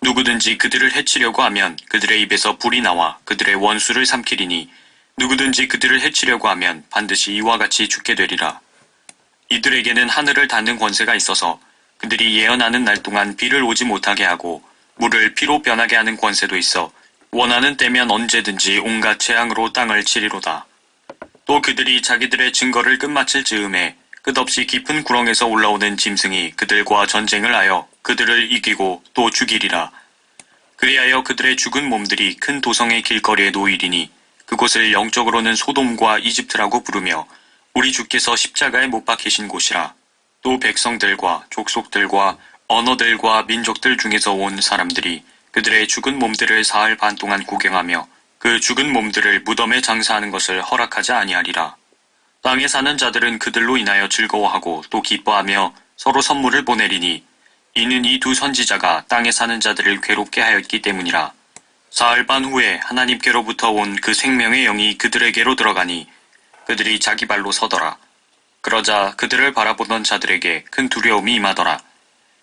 누구든지 그들을 해치려고 하면 그들의 입에서 불이 나와 그들의 원수를 삼키리니 누구든지 그들을 해치려고 하면 반드시 이와 같이 죽게 되리라. 이들에게는 하늘을 닫는 권세가 있어서 그들이 예언하는 날 동안 비를 오지 못하게 하고 물을 피로 변하게 하는 권세도 있어 원하는 때면 언제든지 온갖 재앙으로 땅을 치리로다. 또 그들이 자기들의 증거를 끝마칠 즈음에 끝없이 깊은 구렁에서 올라오는 짐승이 그들과 전쟁을 하여 그들을 이기고 또 죽이리라. 그리하여 그들의 죽은 몸들이 큰 도성의 길거리에 놓이리니 그곳을 영적으로는 소돔과 이집트라고 부르며 우리 주께서 십자가에 못 박히신 곳이라. 또 백성들과 족속들과 언어들과 민족들 중에서 온 사람들이 그들의 죽은 몸들을 사흘 반 동안 구경하며 그 죽은 몸들을 무덤에 장사하는 것을 허락하지 아니하리라. 땅에 사는 자들은 그들로 인하여 즐거워하고 또 기뻐하며 서로 선물을 보내리니 이는 이 두 선지자가 땅에 사는 자들을 괴롭게 하였기 때문이라. 사흘 반 후에 하나님께로부터 온 그 생명의 영이 그들에게로 들어가니 그들이 자기 발로 서더라. 그러자 그들을 바라보던 자들에게 큰 두려움이 임하더라.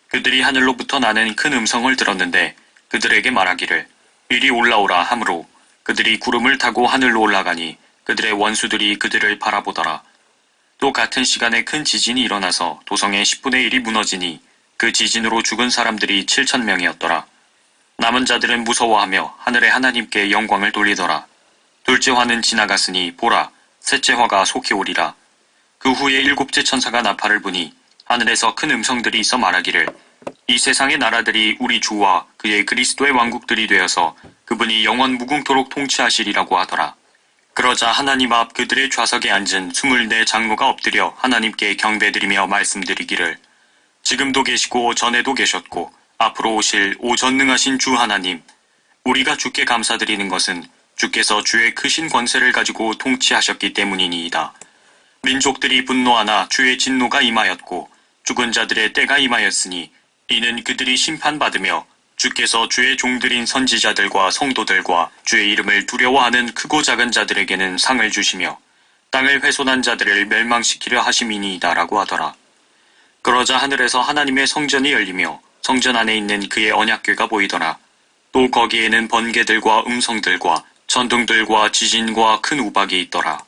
그들이 하늘로부터 나는 큰 음성을 들었는데 그들에게 말하기를 이리 올라오라 하므로 그들이 구름을 타고 하늘로 올라가니 그들의 원수들이 그들을 바라보더라. 또 같은 시간에 큰 지진이 일어나서 도성의 10분의 1이 무너지니 그 지진으로 죽은 사람들이 7,000명이었더라. 남은 자들은 무서워하며 하늘의 하나님께 영광을 돌리더라. 둘째 화는 지나갔으니 보라, 셋째 화가 속히 오리라. 그 후에 일곱째 천사가 나팔을 부니 하늘에서 큰 음성들이 있어 말하기를 이 세상의 나라들이 우리 주와 그의 그리스도의 왕국들이 되어서 그분이 영원 무궁토록 통치하시리라고 하더라. 그러자 하나님 앞 그들의 좌석에 앉은 24 장로가 엎드려 하나님께 경배드리며 말씀드리기를 지금도 계시고 전에도 계셨고 앞으로 오실 오전능하신 주 하나님, 우리가 주께 감사드리는 것은 주께서 주의 크신 권세를 가지고 통치하셨기 때문이니이다. 민족들이 분노하나 주의 진노가 임하였고 죽은 자들의 때가 임하였으니 이는 그들이 심판받으며 주께서 주의 종들인 선지자들과 성도들과 주의 이름을 두려워하는 크고 작은 자들에게는 상을 주시며 땅을 훼손한 자들을 멸망시키려 하심이니이다라고 하더라. 그러자 하늘에서 하나님의 성전이 열리며 성전 안에 있는 그의 언약궤가 보이더라. 또 거기에는 번개들과 음성들과 천둥들과 지진과 큰 우박이 있더라.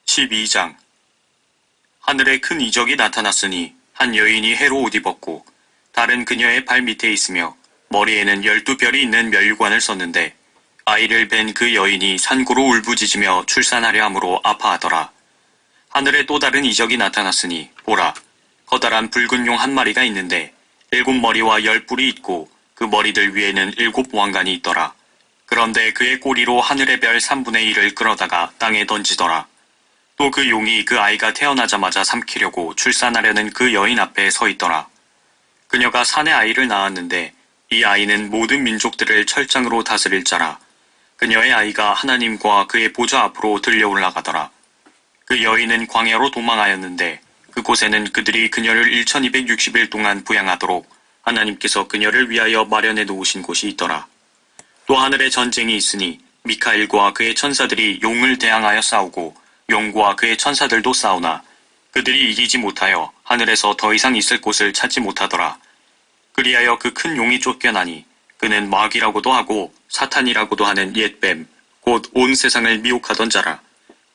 12장. 하늘에 큰 이적이 나타났으니 한 여인이 해로 옷 입었고 다른 그녀의 발 밑에 있으며 머리에는 12별이 있는 멸관을 썼는데 아이를 뵌 그 여인이 산고로 울부짖으며 출산하려 함으로 아파하더라. 하늘에 또 다른 이적이 나타났으니 보라, 커다란 붉은 용 한 마리가 있는데 7머리와 10뿔이 있고 그 머리들 위에는 7 왕관이 있더라. 그런데 그의 꼬리로 하늘의 별 3분의 1을 끌어다가 땅에 던지더라. 또 그 용이 그 아이가 태어나자마자 삼키려고 출산하려는 그 여인 앞에 서 있더라. 그녀가 산에 아이를 낳았는데 이 아이는 모든 민족들을 철장으로 다스릴 자라. 그녀의 아이가 하나님과 그의 보좌 앞으로 들려 올라가더라. 그 여인은 광야로 도망하였는데 그곳에는 그들이 그녀를 1260일 동안 부양하도록 하나님께서 그녀를 위하여 마련해 놓으신 곳이 있더라. 또 하늘에 전쟁이 있으니 미카엘과 그의 천사들이 용을 대항하여 싸우고 용과 그의 천사들도 싸우나 그들이 이기지 못하여 하늘에서 더 이상 있을 곳을 찾지 못하더라. 그리하여 그 큰 용이 쫓겨나니 그는 마귀라고도 하고 사탄이라고도 하는 옛뱀, 곧 온 세상을 미혹하던 자라.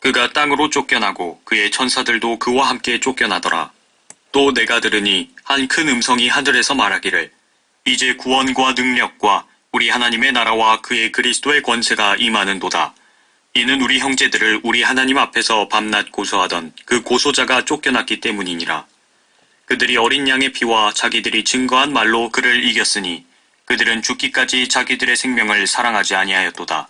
그가 땅으로 쫓겨나고 그의 천사들도 그와 함께 쫓겨나더라. 또 내가 들으니 한 큰 음성이 하늘에서 말하기를 이제 구원과 능력과 우리 하나님의 나라와 그의 그리스도의 권세가 임하는도다. 이는 우리 형제들을 우리 하나님 앞에서 밤낮 고소하던 그 고소자가 쫓겨났기 때문이니라. 그들이 어린 양의 피와 자기들이 증거한 말로 그를 이겼으니 그들은 죽기까지 자기들의 생명을 사랑하지 아니하였도다.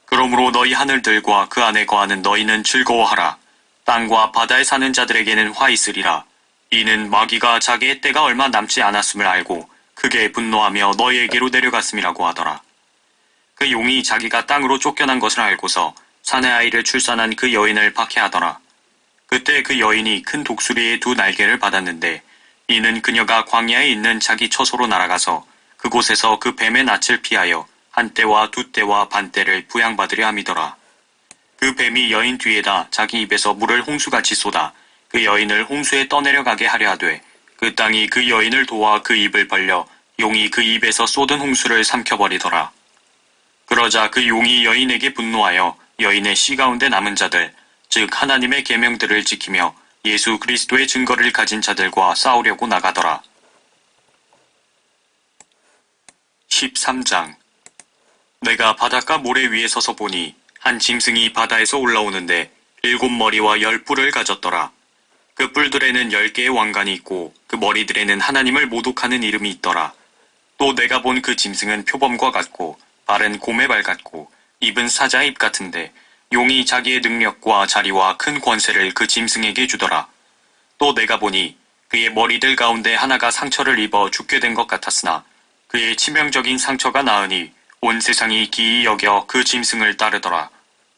그러므로 너희 하늘들과 그 안에 거하는 너희는 즐거워하라. 땅과 바다에 사는 자들에게는 화 있으리라. 이는 마귀가 자기의 때가 얼마 남지 않았음을 알고 크게 분노하며 너희에게로 내려갔음이라고 하더라. 그 용이 자기가 땅으로 쫓겨난 것을 알고서 사내 아이를 출산한 그 여인을 박해하더라. 그때 그 여인이 큰 독수리의 2 날개를 받았는데 이는 그녀가 광야에 있는 자기 처소로 날아가서 그곳에서 그 뱀의 낯을 피하여 한 때와 2 때와 반 때를 부양받으려 함이더라. 그 뱀이 여인 뒤에다 자기 입에서 물을 홍수같이 쏟아 그 여인을 홍수에 떠내려가게 하려 하되 그 땅이 그 여인을 도와 그 입을 벌려 용이 그 입에서 쏟은 홍수를 삼켜버리더라. 그러자 그 용이 여인에게 분노하여 여인의 씨 가운데 남은 자들, 즉 하나님의 계명들을 지키며 예수 그리스도의 증거를 가진 자들과 싸우려고 나가더라. 13장. 내가 바닷가 모래 위에 서서 보니 한 짐승이 바다에서 올라오는데 7머리와 10뿔을 가졌더라. 그 뿔들에는 10개의 왕관이 있고 그 머리들에는 하나님을 모독하는 이름이 있더라. 또 내가 본 그 짐승은 표범과 같고 발은 곰의 발 같고 입은 사자의 입 같은데 용이 자기의 능력과 자리와 큰 권세를 그 짐승에게 주더라. 또 내가 보니 그의 머리들 가운데 하나가 상처를 입어 죽게 된 것 같았으나 그의 치명적인 상처가 나으니 온 세상이 기이 여겨 그 짐승을 따르더라.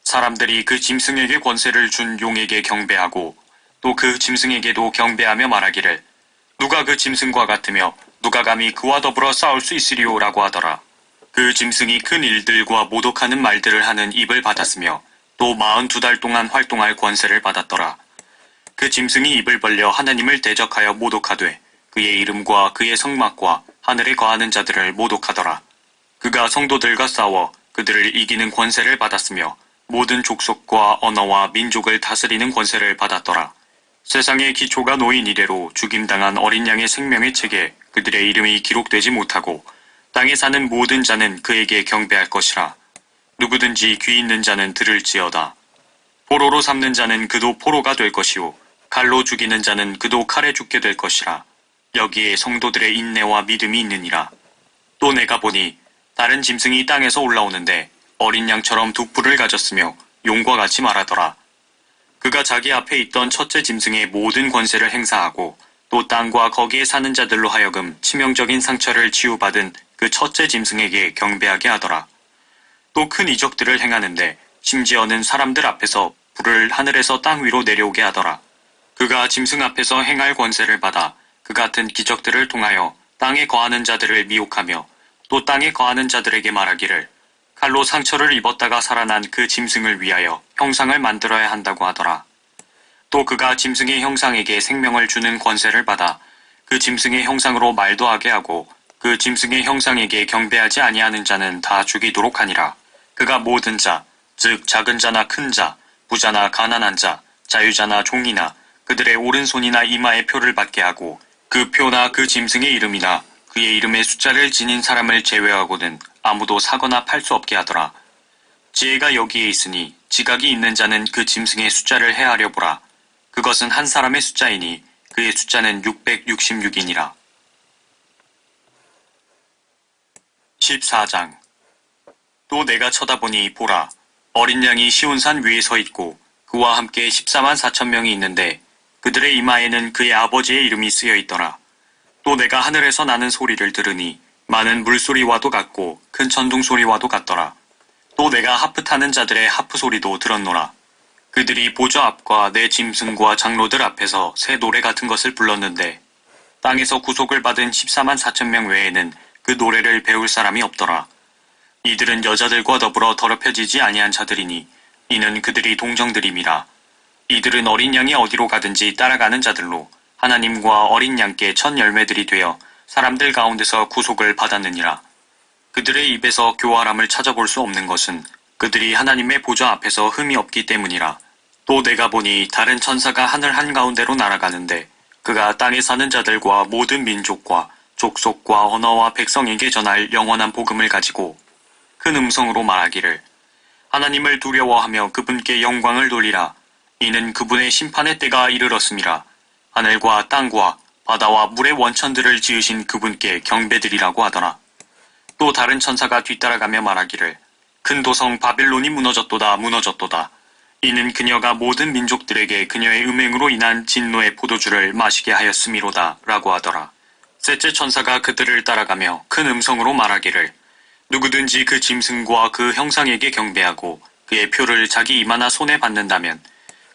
사람들이 그 짐승에게 권세를 준 용에게 경배하고 또 그 짐승에게도 경배하며 말하기를 누가 그 짐승과 같으며 누가 감히 그와 더불어 싸울 수 있으리요 라고 하더라. 그 짐승이 큰 일들과 모독하는 말들을 하는 입을 받았으며 또 42달 동안 활동할 권세를 받았더라. 그 짐승이 입을 벌려 하나님을 대적하여 모독하되 그의 이름과 그의 성막과 하늘에 거하는 자들을 모독하더라. 그가 성도들과 싸워 그들을 이기는 권세를 받았으며 모든 족속과 언어와 민족을 다스리는 권세를 받았더라. 세상의 기초가 놓인 이래로 죽임당한 어린 양의 생명의 책에 그들의 이름이 기록되지 못하고 땅에 사는 모든 자는 그에게 경배할 것이라. 누구든지 귀 있는 자는 들을지어다. 포로로 삼는 자는 그도 포로가 될 것이요 칼로 죽이는 자는 그도 칼에 죽게 될 것이라. 여기에 성도들의 인내와 믿음이 있느니라. 또 내가 보니 다른 짐승이 땅에서 올라오는데 어린 양처럼 두 뿔을 가졌으며 용과 같이 말하더라. 그가 자기 앞에 있던 첫째 짐승의 모든 권세를 행사하고 또 땅과 거기에 사는 자들로 하여금 치명적인 상처를 치유받은 그 첫째 짐승에게 경배하게 하더라. 또 큰 이적들을 행하는데 심지어는 사람들 앞에서 불을 하늘에서 땅 위로 내려오게 하더라. 그가 짐승 앞에서 행할 권세를 받아 그 같은 기적들을 통하여 땅에 거하는 자들을 미혹하며 또 땅에 거하는 자들에게 말하기를 칼로 상처를 입었다가 살아난 그 짐승을 위하여 형상을 만들어야 한다고 하더라. 또 그가 짐승의 형상에게 생명을 주는 권세를 받아 그 짐승의 형상으로 말도 하게 하고 그 짐승의 형상에게 경배하지 아니하는 자는 다 죽이도록 하니라. 그가 모든 자, 즉 작은 자나 큰 자, 부자나 가난한 자, 자유자나 종이나 그들의 오른손이나 이마에 표를 받게 하고 그 표나 그 짐승의 이름이나 그의 이름의 숫자를 지닌 사람을 제외하고는 아무도 사거나 팔 수 없게 하더라. 지혜가 여기에 있으니 지각이 있는 자는 그 짐승의 숫자를 헤아려 보라. 그것은 한 사람의 숫자이니 그의 숫자는 666이니라. 14장. 또 내가 쳐다보니 보라, 어린 양이 시온산 위에 서 있고 그와 함께 14만 4천 명이 있는데 그들의 이마에는 그의 아버지의 이름이 쓰여 있더라. 또 내가 하늘에서 나는 소리를 들으니 많은 물소리와도 같고 큰 천둥 소리와도 같더라. 또 내가 하프 타는 자들의 하프 소리도 들었노라. 그들이 보좌 앞과 내 짐승과 장로들 앞에서 새 노래 같은 것을 불렀는데 땅에서 구속을 받은 14만 4천 명 외에는 그 노래를 배울 사람이 없더라. 이들은 여자들과 더불어 더럽혀지지 아니한 자들이니 이는 그들이 동정들임이라. 이들은 어린 양이 어디로 가든지 따라가는 자들로 하나님과 어린 양께 첫 열매들이 되어 사람들 가운데서 구속을 받았느니라. 그들의 입에서 교활함을 찾아볼 수 없는 것은 그들이 하나님의 보좌 앞에서 흠이 없기 때문이라. 또 내가 보니 다른 천사가 하늘 한가운데로 날아가는데 그가 땅에 사는 자들과 모든 민족과 족속과 언어와 백성에게 전할 영원한 복음을 가지고 큰 음성으로 말하기를 하나님을 두려워하며 그분께 영광을 돌리라. 이는 그분의 심판의 때가 이르렀음이라. 하늘과 땅과 바다와 물의 원천들을 지으신 그분께 경배드리라고 하더라. 또 다른 천사가 뒤따라가며 말하기를 큰 도성 바빌론이 무너졌도다 무너졌도다. 이는 그녀가 모든 민족들에게 그녀의 음행으로 인한 진노의 포도주를 마시게 하였음이로다 라고 하더라. 셋째 천사가 그들을 따라가며 큰 음성으로 말하기를 누구든지 그 짐승과 그 형상에게 경배하고 그의 표를 자기 이마나 손에 받는다면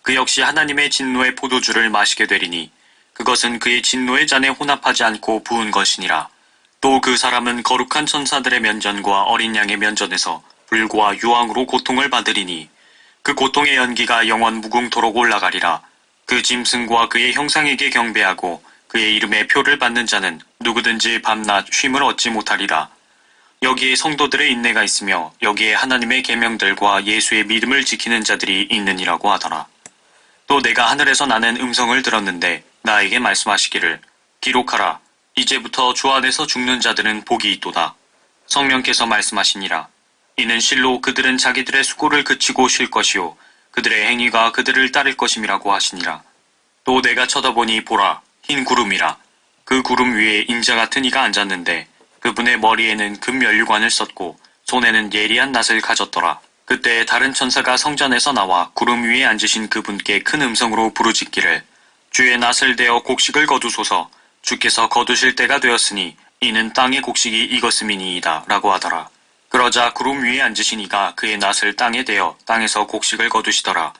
그 역시 하나님의 진노의 포도주를 마시게 되리니 그것은 그의 진노의 잔에 혼합하지 않고 부은 것이니라. 또 그 사람은 거룩한 천사들의 면전과 어린 양의 면전에서 불과 유황으로 고통을 받으리니 그 고통의 연기가 영원 무궁토록 올라가리라. 그 짐승과 그의 형상에게 경배하고 그의 이름의 표를 받는 자는 누구든지 밤낮 쉼을 얻지 못하리라. 여기에 성도들의 인내가 있으며 여기에 하나님의 계명들과 예수의 믿음을 지키는 자들이 있느니라고 하더라. 또 내가 하늘에서 나는 음성을 들었는데 나에게 말씀하시기를 기록하라. 이제부터 주 안에서 죽는 자들은 복이 있도다. 성령께서 말씀하시니라. 이는 실로 그들은 자기들의 수고를 그치고 쉴 것이요 그들의 행위가 그들을 따를 것임이라고 하시니라. 또 내가 쳐다보니 보라, 흰 구름이라. 그 구름 위에 인자 같은 이가 앉았는데 그분의 머리에는 금면류관을 썼고 손에는 예리한 낫을 가졌더라. 그때 다른 천사가 성전에서 나와 구름 위에 앉으신 그분께 큰 음성으로 부르짖기를 주의 낫을 대어 곡식을 거두소서. 주께서 거두실 때가 되었으니 이는 땅의 곡식이 익었음이니이다 라고 하더라. 그러자 구름 위에 앉으신 이가 그의 낫을 땅에 대어 땅에서 곡식을 거두시더라.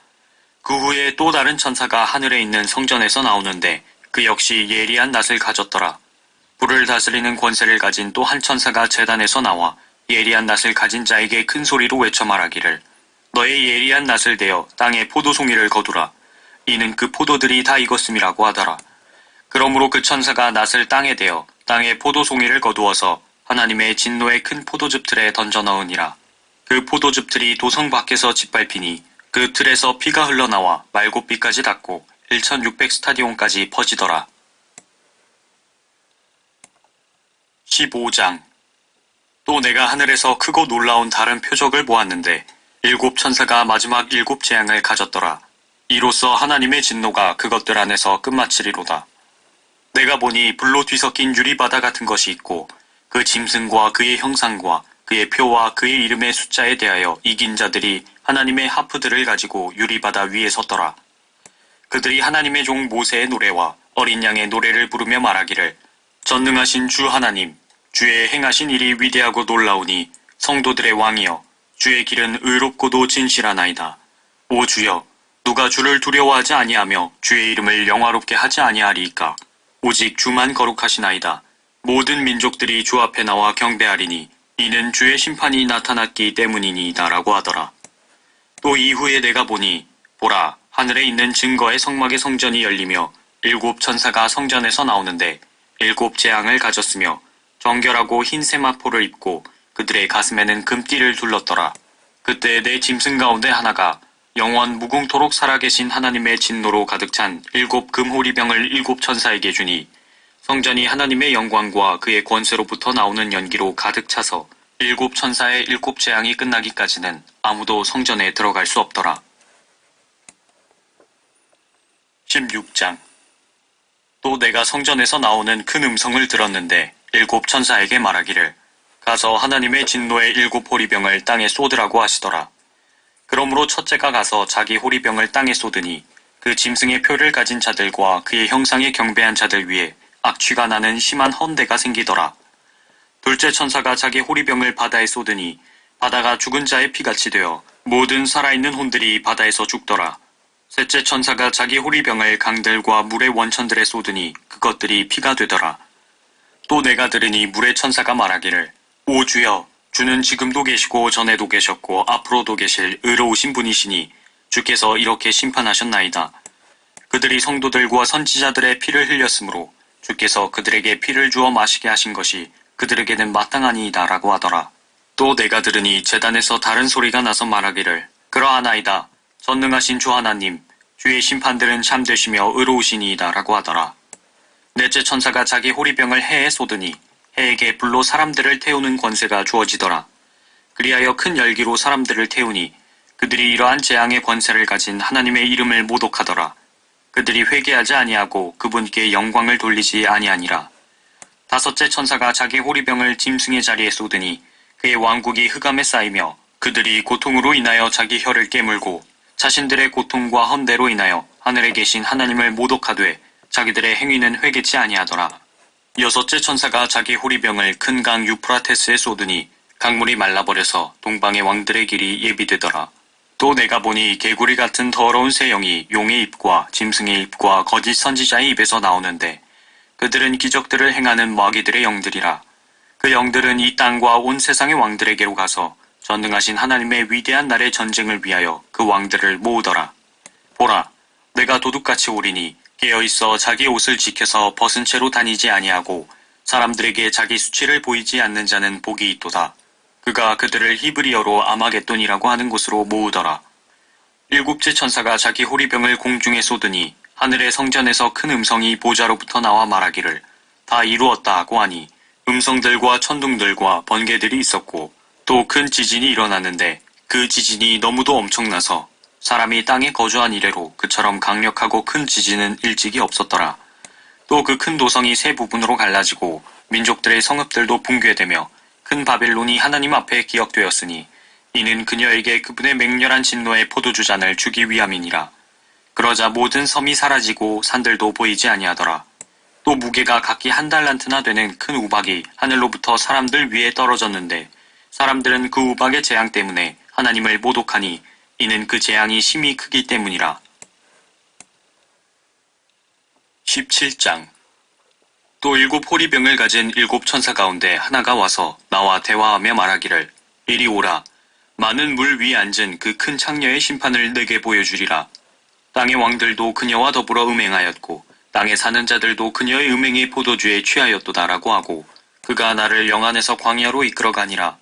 그 후에 또 다른 천사가 하늘에 있는 성전에서 나오는데 그 역시 예리한 낫을 가졌더라. 불을 다스리는 권세를 가진 또 한 천사가 제단에서 나와 예리한 낫을 가진 자에게 큰 소리로 외쳐 말하기를 너의 예리한 낫을 대어 땅에 포도송이를 거두라. 이는 그 포도들이 다 익었음이라고 하더라. 그러므로 그 천사가 낫을 땅에 대어 땅에 포도송이를 거두어서 하나님의 진노의 큰 포도즙 틀에 던져 넣으니라. 그 포도즙 틀이 도성 밖에서 짓밟히니 그 틀에서 피가 흘러나와 말곶비까지 닿고 1600 스타디온까지 퍼지더라. 15장. 또 내가 하늘에서 크고 놀라운 다른 표적을 보았는데 일곱 천사가 마지막 일곱 재앙을 가졌더라. 이로써 하나님의 진노가 그것들 안에서 끝마치리로다. 내가 보니 불로 뒤섞인 유리바다 같은 것이 있고 그 짐승과 그의 형상과 그의 표와 그의 이름의 숫자에 대하여 이긴 자들이 하나님의 하프들을 가지고 유리바다 위에 섰더라. 그들이 하나님의 종 모세의 노래와 어린 양의 노래를 부르며 말하기를 전능하신 주 하나님, 주의 행하신 일이 위대하고 놀라우니 성도들의 왕이여, 주의 길은 의롭고도 진실하나이다. 오 주여, 누가 주를 두려워하지 아니하며 주의 이름을 영화롭게 하지 아니하리이까. 오직 주만 거룩하시나이다. 모든 민족들이 주 앞에 나와 경배하리니 이는 주의 심판이 나타났기 때문이니이다 라고 하더라. 또 이후에 내가 보니 보라, 하늘에 있는 증거의 성막의 성전이 열리며 일곱 천사가 성전에서 나오는데 일곱 재앙을 가졌으며 정결하고 흰 세마포를 입고 그들의 가슴에는 금띠를 둘렀더라. 그때 내 짐승 가운데 하나가 영원 무궁토록 살아계신 하나님의 진노로 가득 찬 일곱 금호리병을 일곱 천사에게 주니 성전이 하나님의 영광과 그의 권세로부터 나오는 연기로 가득 차서 일곱 천사의 일곱 재앙이 끝나기까지는 아무도 성전에 들어갈 수 없더라. 16장. 또 내가 성전에서 나오는 큰 음성을 들었는데 일곱 천사에게 말하기를 가서 하나님의 진노의 일곱 호리병을 땅에 쏟으라고 하시더라. 그러므로 첫째가 가서 자기 호리병을 땅에 쏟으니 그 짐승의 표를 가진 자들과 그의 형상에 경배한 자들 위에 악취가 나는 심한 헌대가 생기더라. 둘째 천사가 자기 호리병을 바다에 쏟으니 바다가 죽은 자의 피같이 되어 모든 살아있는 혼들이 바다에서 죽더라. 셋째 천사가 자기 호리병을 강들과 물의 원천들에 쏟으니 그것들이 피가 되더라. 또 내가 들으니 물의 천사가 말하기를 오 주여, 주는 지금도 계시고 전에도 계셨고 앞으로도 계실 의로우신 분이시니 주께서 이렇게 심판하셨나이다. 그들이 성도들과 선지자들의 피를 흘렸으므로 주께서 그들에게 피를 주어 마시게 하신 것이 그들에게는 마땅하니이다 라고 하더라. 또 내가 들으니 제단에서 다른 소리가 나서 말하기를 그러하나이다. 전능하신 주 하나님, 주의 심판들은 참되시며 의로우시니이다 라고 하더라. 넷째 천사가 자기 호리병을 해에 쏟으니 해에게 불로 사람들을 태우는 권세가 주어지더라. 그리하여 큰 열기로 사람들을 태우니 그들이 이러한 재앙의 권세를 가진 하나님의 이름을 모독하더라. 그들이 회개하지 아니하고 그분께 영광을 돌리지 아니하니라. 다섯째 천사가 자기 호리병을 짐승의 자리에 쏟으니 그의 왕국이 흑암에 쌓이며 그들이 고통으로 인하여 자기 혀를 깨물고 자신들의 고통과 헌대로 인하여 하늘에 계신 하나님을 모독하되 자기들의 행위는 회개치 아니하더라. 여섯째 천사가 자기 호리병을 큰 강 유프라테스에 쏟으니 강물이 말라버려서 동방의 왕들의 길이 예비되더라. 또 내가 보니 개구리 같은 더러운 새 영이 용의 입과 짐승의 입과 거짓 선지자의 입에서 나오는데 그들은 기적들을 행하는 마귀들의 영들이라. 그 영들은 이 땅과 온 세상의 왕들에게로 가서 전능하신 하나님의 위대한 날의 전쟁을 위하여 그 왕들을 모으더라. 보라, 내가 도둑같이 오리니 깨어있어 자기 옷을 지켜서 벗은 채로 다니지 아니하고 사람들에게 자기 수치를 보이지 않는 자는 복이 있도다. 그가 그들을 히브리어로 아마겟돈이라고 하는 곳으로 모으더라. 일곱째 천사가 자기 호리병을 공중에 쏟으니 하늘의 성전에서 큰 음성이 보좌로부터 나와 말하기를 다 이루었다 하고 하니 음성들과 천둥들과 번개들이 있었고 또 큰 지진이 일어났는데 그 지진이 너무도 엄청나서 사람이 땅에 거주한 이래로 그처럼 강력하고 큰 지진은 일찍이 없었더라. 또 그 큰 도성이 세 부분으로 갈라지고 민족들의 성읍들도 붕괴되며 큰 바벨론이 하나님 앞에 기억되었으니 이는 그녀에게 그분의 맹렬한 진노의 포도주 잔을 주기 위함이니라. 그러자 모든 섬이 사라지고 산들도 보이지 아니하더라. 또 무게가 각기 1달란트나 되는 큰 우박이 하늘로부터 사람들 위에 떨어졌는데 사람들은 그 우박의 재앙 때문에 하나님을 모독하니 이는 그 재앙이 심히 크기 때문이라. 17장. 또 7 호리병을 가진 7 천사 가운데 하나가 와서 나와 대화하며 말하기를 이리 오라. 많은 물 위에 앉은 그 큰 창녀의 심판을 내게 보여주리라. 땅의 왕들도 그녀와 더불어 음행하였고 땅에 사는 자들도 그녀의 음행의 포도주에 취하였도다라고 하고 그가 나를 영안에서 광야로 이끌어가니라.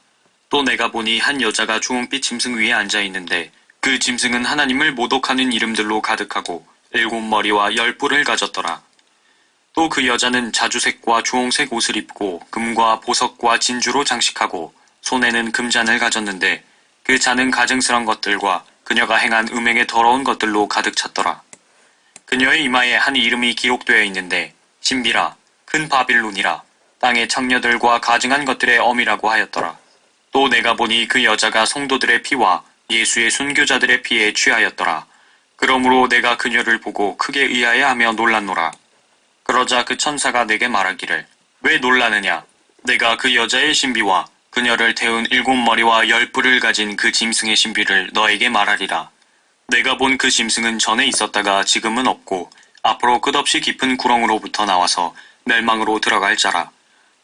또 내가 보니 한 여자가 주홍빛 짐승 위에 앉아있는데 그 짐승은 하나님을 모독하는 이름들로 가득하고 7 머리와 10 뿔을 가졌더라. 또 그 여자는 자주색과 주홍색 옷을 입고 금과 보석과 진주로 장식하고 손에는 금잔을 가졌는데 그 잔은 가증스런 것들과 그녀가 행한 음행의 더러운 것들로 가득 찼더라. 그녀의 이마에 한 이름이 기록되어 있는데 신비라, 큰 바빌론이라, 땅의 창녀들과 가증한 것들의 어미라고 하였더라. 또 내가 보니 그 여자가 성도들의 피와 예수의 순교자들의 피에 취하였더라. 그러므로 내가 그녀를 보고 크게 의아해하며 놀랐노라. 그러자 그 천사가 내게 말하기를 왜 놀라느냐? 내가 그 여자의 신비와 그녀를 태운 7 머리와 10 뿔을 가진 그 짐승의 신비를 너에게 말하리라. 내가 본 그 짐승은 전에 있었다가 지금은 없고 앞으로 끝없이 깊은 구렁으로부터 나와서 멸망으로 들어갈 자라.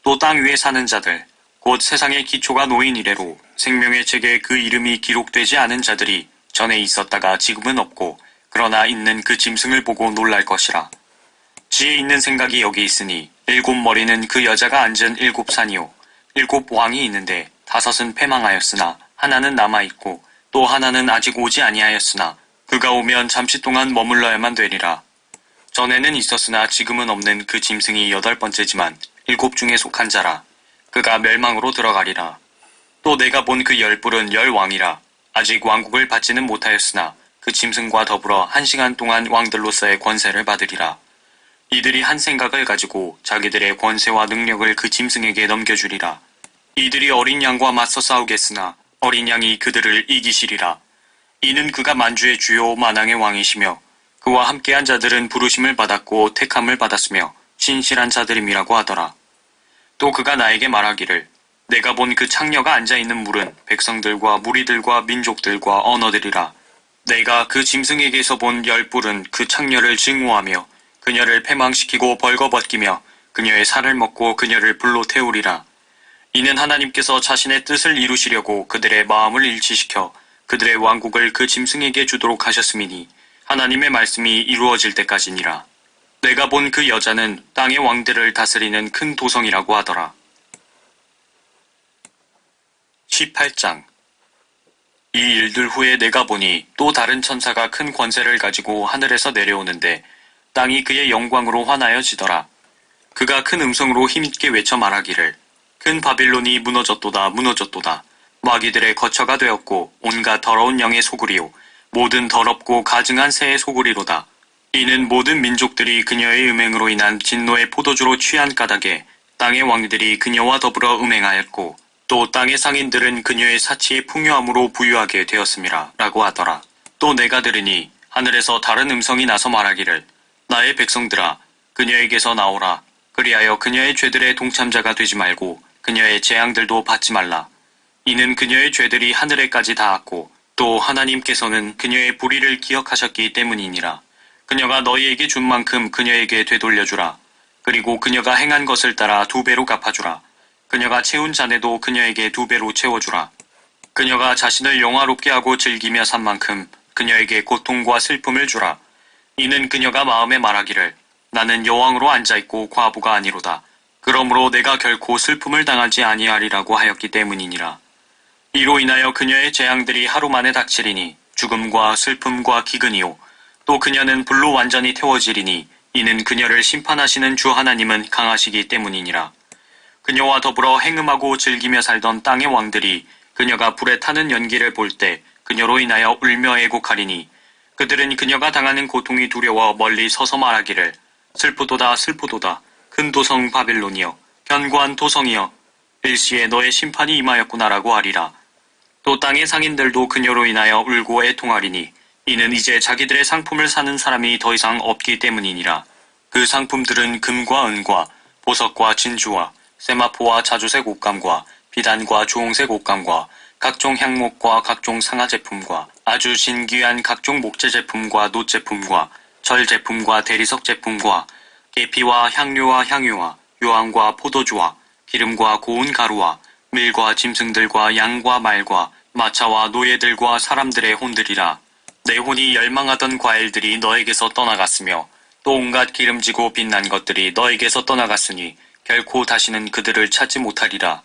또 땅 위에 사는 자들 곧 세상의 기초가 놓인 이래로 생명의 책에 그 이름이 기록되지 않은 자들이 전에 있었다가 지금은 없고 그러나 있는 그 짐승을 보고 놀랄 것이라. 지혜 있는 생각이 여기 있으니 7 머리는 그 여자가 앉은 7 산이요 7 왕이 있는데 5은 패망하였으나 하나는 남아있고 또 하나는 아직 오지 아니하였으나 그가 오면 잠시 동안 머물러야만 되리라. 전에는 있었으나 지금은 없는 그 짐승이 8번째지만 7 중에 속한 자라. 그가 멸망으로 들어가리라. 또 내가 본 그 10 뿔은 10 왕이라. 아직 왕국을 받지는 못하였으나 그 짐승과 더불어 1시간 동안 왕들로서의 권세를 받으리라. 이들이 한 생각을 가지고 자기들의 권세와 능력을 그 짐승에게 넘겨주리라. 이들이 어린 양과 맞서 싸우겠으나 어린 양이 그들을 이기시리라. 이는 그가 만주의 주요 만왕의 왕이시며 그와 함께한 자들은 부르심을 받았고 택함을 받았으며 신실한 자들임이라고 하더라. 또 그가 나에게 말하기를 내가 본 그 창녀가 앉아있는 물은 백성들과 무리들과 민족들과 언어들이라. 내가 그 짐승에게서 본 10 뿔은 그 창녀를 증오하며 그녀를 패망시키고 벌거벗기며 그녀의 살을 먹고 그녀를 불로 태우리라. 이는 하나님께서 자신의 뜻을 이루시려고 그들의 마음을 일치시켜 그들의 왕국을 그 짐승에게 주도록 하셨음이니 하나님의 말씀이 이루어질 때까지니라. 내가 본 그 여자는 땅의 왕들을 다스리는 큰 도성이라고 하더라. 18장. 이 일들 후에 내가 보니 또 다른 천사가 큰 권세를 가지고 하늘에서 내려오는데 땅이 그의 영광으로 환하여지더라. 그가 큰 음성으로 힘있게 외쳐 말하기를 큰 바빌론이 무너졌도다 무너졌도다. 마귀들의 거처가 되었고 온갖 더러운 영의 소굴이요 모든 더럽고 가증한 새의 소굴이로다. 이는 모든 민족들이 그녀의 음행으로 인한 진노의 포도주로 취한 까닭에 땅의 왕들이 그녀와 더불어 음행하였고 또 땅의 상인들은 그녀의 사치의 풍요함으로 부유하게 되었음이라 라고 하더라. 또 내가 들으니 하늘에서 다른 음성이 나서 말하기를 나의 백성들아 그녀에게서 나오라. 그리하여 그녀의 죄들의 동참자가 되지 말고 그녀의 재앙들도 받지 말라. 이는 그녀의 죄들이 하늘에까지 닿았고 또 하나님께서는 그녀의 불의를 기억하셨기 때문이니라. 그녀가 너희에게 준 만큼 그녀에게 되돌려주라. 그리고 그녀가 행한 것을 따라 2배로 갚아주라. 그녀가 채운 잔에도 그녀에게 2배로 채워주라. 그녀가 자신을 영화롭게 하고 즐기며 산 만큼 그녀에게 고통과 슬픔을 주라. 이는 그녀가 마음에 말하기를 나는 여왕으로 앉아있고 과부가 아니로다. 그러므로 내가 결코 슬픔을 당하지 아니하리라고 하였기 때문이니라. 이로 인하여 그녀의 재앙들이 하루 만에 닥치리니 죽음과 슬픔과 기근이요 또 그녀는 불로 완전히 태워지리니 이는 그녀를 심판하시는 주 하나님은 강하시기 때문이니라. 그녀와 더불어 행음하고 즐기며 살던 땅의 왕들이 그녀가 불에 타는 연기를 볼 때 그녀로 인하여 울며 애곡하리니 그들은 그녀가 당하는 고통이 두려워 멀리 서서 말하기를 슬프도다 슬프도다 큰 도성 바빌론이여 견고한 도성이여 일시에 너의 심판이 임하였구나라고 하리라. 또 땅의 상인들도 그녀로 인하여 울고 애통하리니 이는 이제 자기들의 상품을 사는 사람이 더 이상 없기 때문이니라. 그 상품들은 금과 은과 보석과 진주와 세마포와 자주색 옷감과 비단과 주홍색 옷감과 각종 향목과 각종 상아 제품과 아주 진귀한 각종 목재 제품과 놋 제품과 절 제품과 대리석 제품과 계피와 향료와 향유와 요함과 포도주와 기름과 고운 가루와 밀과 짐승들과 양과 말과 마차와 노예들과 사람들의 혼들이라. 내 혼이 열망하던 과일들이 너에게서 떠나갔으며 또 온갖 기름지고 빛난 것들이 너에게서 떠나갔으니 결코 다시는 그들을 찾지 못하리라.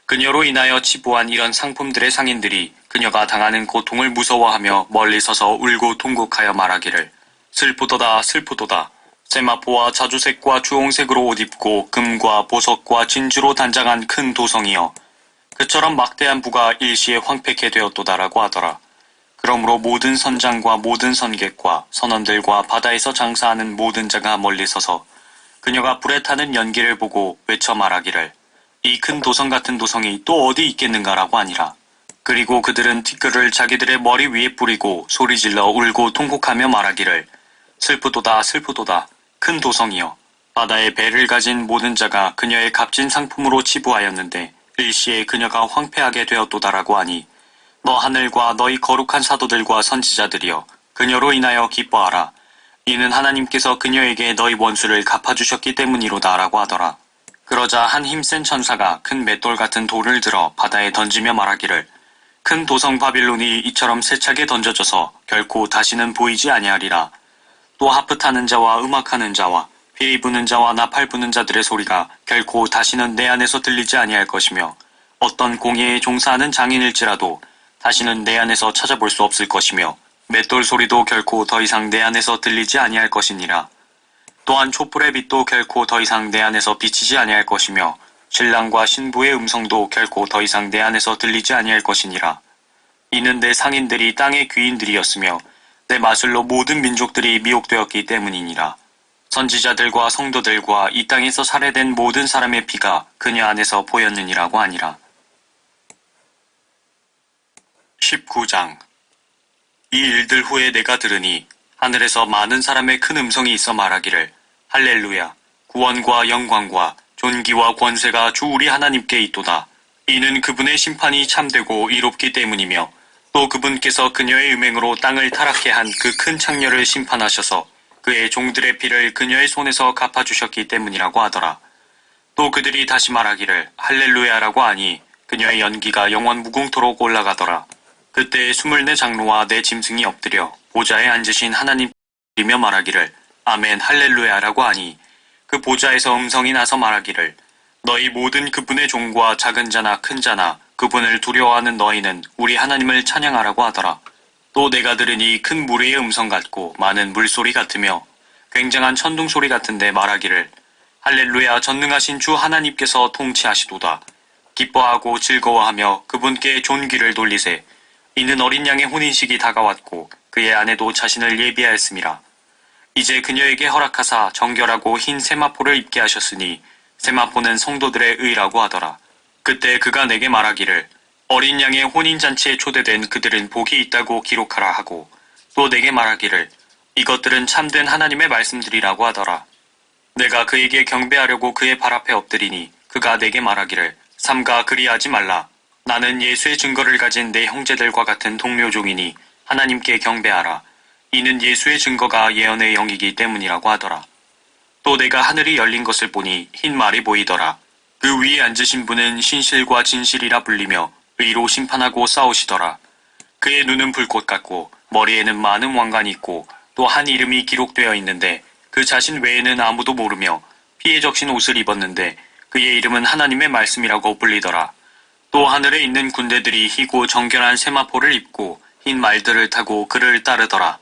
그녀로 인하여 치부한 이런 상품들의 상인들이 그녀가 당하는 고통을 무서워하며 멀리 서서 울고 통곡하여 말하기를 슬프도다 슬프도다. 세마포와 자주색과 주홍색으로 옷 입고 금과 보석과 진주로 단장한 큰 도성이여, 그처럼 막대한 부가 일시에 황폐케 되었도다라고 하더라. 그러므로 모든 선장과 모든 선객과 선원들과 바다에서 장사하는 모든 자가 멀리 서서 그녀가 불에 타는 연기를 보고 외쳐 말하기를 이 큰 도성 같은 도성이 또 어디 있겠는가라고 하니라. 그리고 그들은 티끌을 자기들의 머리 위에 뿌리고 소리질러 울고 통곡하며 말하기를 슬프도다 슬프도다. 큰 도성이여, 바다에 배를 가진 모든 자가 그녀의 값진 상품으로 치부하였는데 일시에 그녀가 황폐하게 되었도다라고 하니 너 하늘과 너희 거룩한 사도들과 선지자들이여, 그녀로 인하여 기뻐하라. 이는 하나님께서 그녀에게 너희 원수를 갚아주셨기 때문이로다라고 하더라. 그러자 한 힘센 천사가 큰 맷돌 같은 돌을 들어 바다에 던지며 말하기를 큰 도성 바빌론이 이처럼 세차게 던져져서 결코 다시는 보이지 아니하리라. 또 하프 타는 자와 음악하는 자와 피리 부는 자와 나팔 부는 자들의 소리가 결코 다시는 내 안에서 들리지 아니할 것이며 어떤 공예에 종사하는 장인일지라도 다시는 내 안에서 찾아볼 수 없을 것이며 맷돌 소리도 결코 더 이상 내 안에서 들리지 아니할 것이니라. 또한 촛불의 빛도 결코 더 이상 내 안에서 비치지 아니할 것이며 신랑과 신부의 음성도 결코 더 이상 내 안에서 들리지 아니할 것이니라. 이는 내 상인들이 땅의 귀인들이었으며 내 마술로 모든 민족들이 미혹되었기 때문이니라. 선지자들과 성도들과 이 땅에서 살해된 모든 사람의 피가 그녀 안에서 보였느니라고 하니라. 19장. 이 일들 후에 내가 들으니 하늘에서 많은 사람의 큰 음성이 있어 말하기를 할렐루야, 구원과 영광과 존귀와 권세가 주 우리 하나님께 있도다. 이는 그분의 심판이 참되고 이롭기 때문이며 또 그분께서 그녀의 음행으로 땅을 타락케 한 그 큰 창녀를 심판하셔서 그의 종들의 피를 그녀의 손에서 갚아주셨기 때문이라고 하더라. 또 그들이 다시 말하기를 할렐루야라고 하니 그녀의 연기가 영원 무궁토록 올라가더라. 그때 24 장로와 네 짐승이 엎드려 보좌에 앉으신 하나님이며 말하기를 아멘 할렐루야라고 하니 그 보좌에서 음성이 나서 말하기를 너희 모든 그분의 종과 작은 자나 큰 자나 그분을 두려워하는 너희는 우리 하나님을 찬양하라고 하더라. 또 내가 들으니 큰 무리의 음성 같고 많은 물소리 같으며 굉장한 천둥 소리 같은데 말하기를 할렐루야, 전능하신 주 하나님께서 통치하시도다. 기뻐하고 즐거워하며 그분께 존귀를 돌리세. 이는 어린 양의 혼인식이 다가왔고 그의 아내도 자신을 예비하였음이라. 이제 그녀에게 허락하사 정결하고 흰 세마포를 입게 하셨으니 세마포는 성도들의 의라고 하더라. 그때 그가 내게 말하기를 어린 양의 혼인잔치에 초대된 그들은 복이 있다고 기록하라 하고 또 내게 말하기를 이것들은 참된 하나님의 말씀들이라고 하더라. 내가 그에게 경배하려고 그의 발 앞에 엎드리니 그가 내게 말하기를 삼가 그리하지 말라. 나는 예수의 증거를 가진 내 형제들과 같은 동료종이니 하나님께 경배하라. 이는 예수의 증거가 예언의 영이기 때문이라고 하더라. 또 내가 하늘이 열린 것을 보니 흰 말이 보이더라. 그 위에 앉으신 분은 신실과 진실이라 불리며 의로 심판하고 싸우시더라. 그의 눈은 불꽃 같고 머리에는 많은 왕관이 있고 또 한 이름이 기록되어 있는데 그 자신 외에는 아무도 모르며 피에 적신 옷을 입었는데 그의 이름은 하나님의 말씀이라고 불리더라. 또 하늘에 있는 군대들이 희고 정결한 세마포를 입고 흰 말들을 타고 그를 따르더라.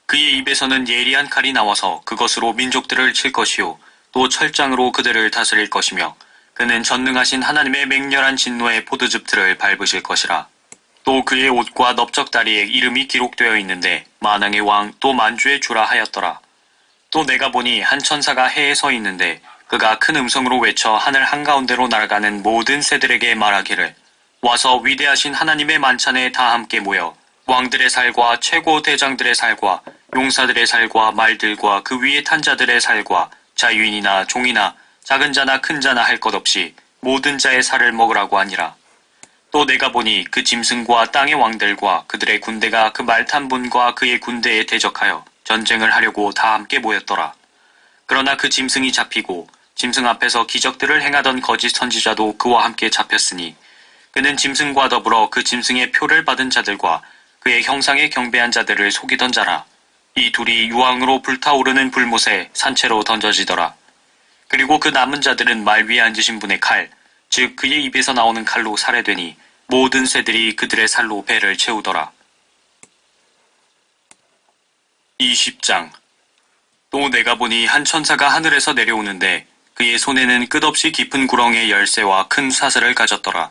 그의 입에서는 예리한 칼이 나와서 그것으로 민족들을 칠 것이요 또 철장으로 그들을 다스릴 것이며 그는 전능하신 하나님의 맹렬한 진노의 포도즙들을 밟으실 것이라. 또 그의 옷과 넓적다리에 이름이 기록되어 있는데 만왕의 왕 또 만주의 주라 하였더라. 또 내가 보니 한 천사가 해에 서 있는데 그가 큰 음성으로 외쳐 하늘 한가운데로 날아가는 모든 새들에게 말하기를 와서 위대하신 하나님의 만찬에 다 함께 모여 왕들의 살과 최고 대장들의 살과 용사들의 살과 말들과 그 위에 탄 자들의 살과 자유인이나 종이나 작은 자나 큰 자나 할 것 없이 모든 자의 살을 먹으라고 하니라. 또 내가 보니 그 짐승과 땅의 왕들과 그들의 군대가 그 말 탄 분과 그의 군대에 대적하여 전쟁을 하려고 다 함께 모였더라. 그러나 그 짐승이 잡히고 짐승 앞에서 기적들을 행하던 거짓 선지자도 그와 함께 잡혔으니 그는 짐승과 더불어 그 짐승의 표를 받은 자들과 그의 형상에 경배한 자들을 속이던 자라. 이 둘이 유황으로 불타오르는 불못에 산채로 던져지더라. 그리고 그 남은 자들은 말 위에 앉으신 분의 칼, 즉 그의 입에서 나오는 칼로 살해되니 모든 새들이 그들의 살로 배를 채우더라. 20장. 또 내가 보니 한 천사가 하늘에서 내려오는데 그의 손에는 끝없이 깊은 구렁의 열쇠와 큰 사슬을 가졌더라.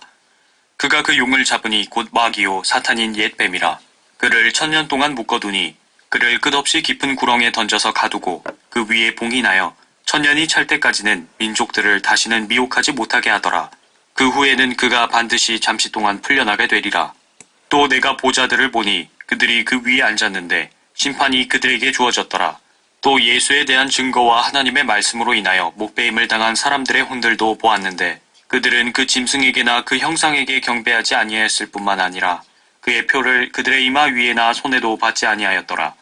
그가 그 용을 잡으니 곧 마귀요 사탄인 옛 뱀이라. 그를 1000년 동안 묶어두니 그를 끝없이 깊은 구렁에 던져서 가두고 그 위에 봉이 나여 1000년이 찰 때까지는 민족들을 다시는 미혹하지 못하게 하더라. 그 후에는 그가 반드시 잠시 동안 풀려나게 되리라. 또 내가 보자들을 보니 그들이 그 위에 앉았는데 심판이 그들에게 주어졌더라. 또 예수에 대한 증거와 하나님의 말씀으로 인하여 목배임을 당한 사람들의 혼들도 보았는데 그들은 그 짐승에게나 그 형상에게 경배하지 아니하였을 뿐만 아니라 그의 표를 그들의 이마 위에나 손에도 받지 아니하였더라.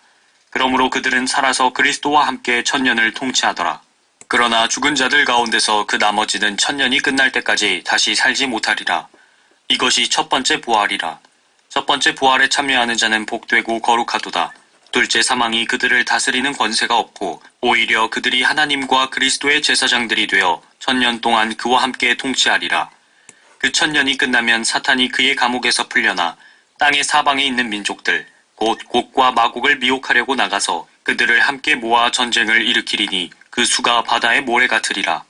그러므로 그들은 살아서 그리스도와 함께 1000년을 통치하더라. 그러나 죽은 자들 가운데서 그 나머지는 1000년이 끝날 때까지 다시 살지 못하리라. 이것이 첫 번째 부활이라. 첫 번째 부활에 참여하는 자는 복되고 거룩하도다. 둘째 사망이 그들을 다스리는 권세가 없고 오히려 그들이 하나님과 그리스도의 제사장들이 되어 1000년 동안 그와 함께 통치하리라. 그 1000년이 끝나면 사탄이 그의 감옥에서 풀려나 땅의 사방에 있는 민족들 곧 곡과 마곡을 미혹하려고 나가서 그들을 함께 모아 전쟁을 일으키리니 그 수가 바다의 모래 같으리라.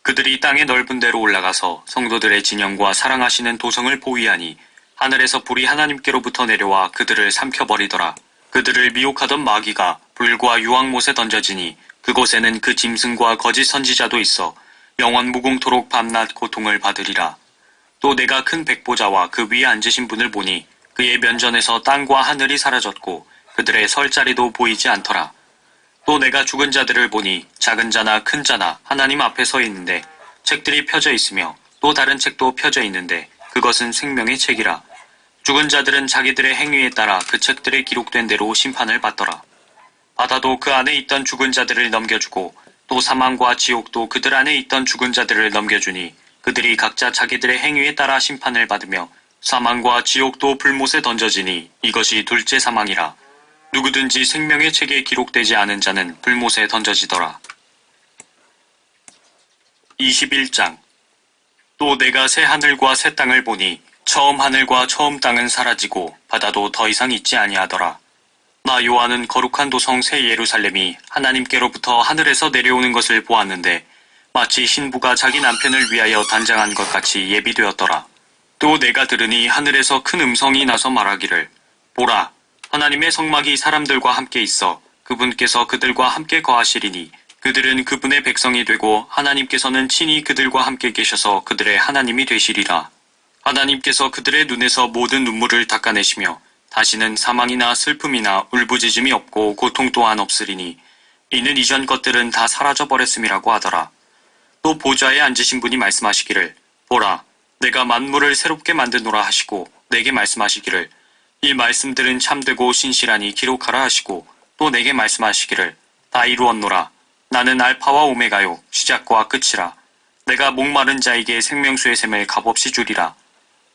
그들이 땅의 넓은 데로 올라가서 성도들의 진영과 사랑하시는 도성을 포위하니 하늘에서 불이 하나님께로부터 내려와 그들을 삼켜버리더라. 그들을 미혹하던 마귀가 불과 유황못에 던져지니 그곳에는 그 짐승과 거짓 선지자도 있어 영원 무궁토록 밤낮 고통을 받으리라. 또 내가 큰 백보자와 그 위에 앉으신 분을 보니 그의 면전에서 땅과 하늘이 사라졌고 그들의 설 자리도 보이지 않더라. 또 내가 죽은 자들을 보니 작은 자나 큰 자나 하나님 앞에 서 있는데 책들이 펴져 있으며 또 다른 책도 펴져 있는데 그것은 생명의 책이라. 죽은 자들은 자기들의 행위에 따라 그 책들에 기록된 대로 심판을 받더라. 바다도 그 안에 있던 죽은 자들을 넘겨주고 또 사망과 지옥도 그들 안에 있던 죽은 자들을 넘겨주니 그들이 각자 자기들의 행위에 따라 심판을 받으며 사망과 지옥도 불못에 던져지니 이것이 둘째 사망이라. 누구든지 생명의 책에 기록되지 않은 자는 불못에 던져지더라. 21장. 또 내가 새 하늘과 새 땅을 보니 처음 하늘과 처음 땅은 사라지고 바다도 더 이상 있지 아니하더라. 나 요한은 거룩한 도성 새 예루살렘이 하나님께로부터 하늘에서 내려오는 것을 보았는데 마치 신부가 자기 남편을 위하여 단장한 것 같이 예비되었더라. 또 내가 들으니 하늘에서 큰 음성이 나서 말하기를 보라, 하나님의 성막이 사람들과 함께 있어 그분께서 그들과 함께 거하시리니 그들은 그분의 백성이 되고 하나님께서는 친히 그들과 함께 계셔서 그들의 하나님이 되시리라. 하나님께서 그들의 눈에서 모든 눈물을 닦아내시며 다시는 사망이나 슬픔이나 울부짖음이 없고 고통 또한 없으리니 이는 이전 것들은 다 사라져버렸음이라고 하더라. 또 보좌에 앉으신 분이 말씀하시기를 보라, 내가 만물을 새롭게 만드노라 하시고 내게 말씀하시기를 이 말씀들은 참되고 신실하니 기록하라 하시고 또 내게 말씀하시기를 다 이루었노라. 나는 알파와 오메가요 시작과 끝이라. 내가 목마른 자에게 생명수의 샘을 값없이 주리라.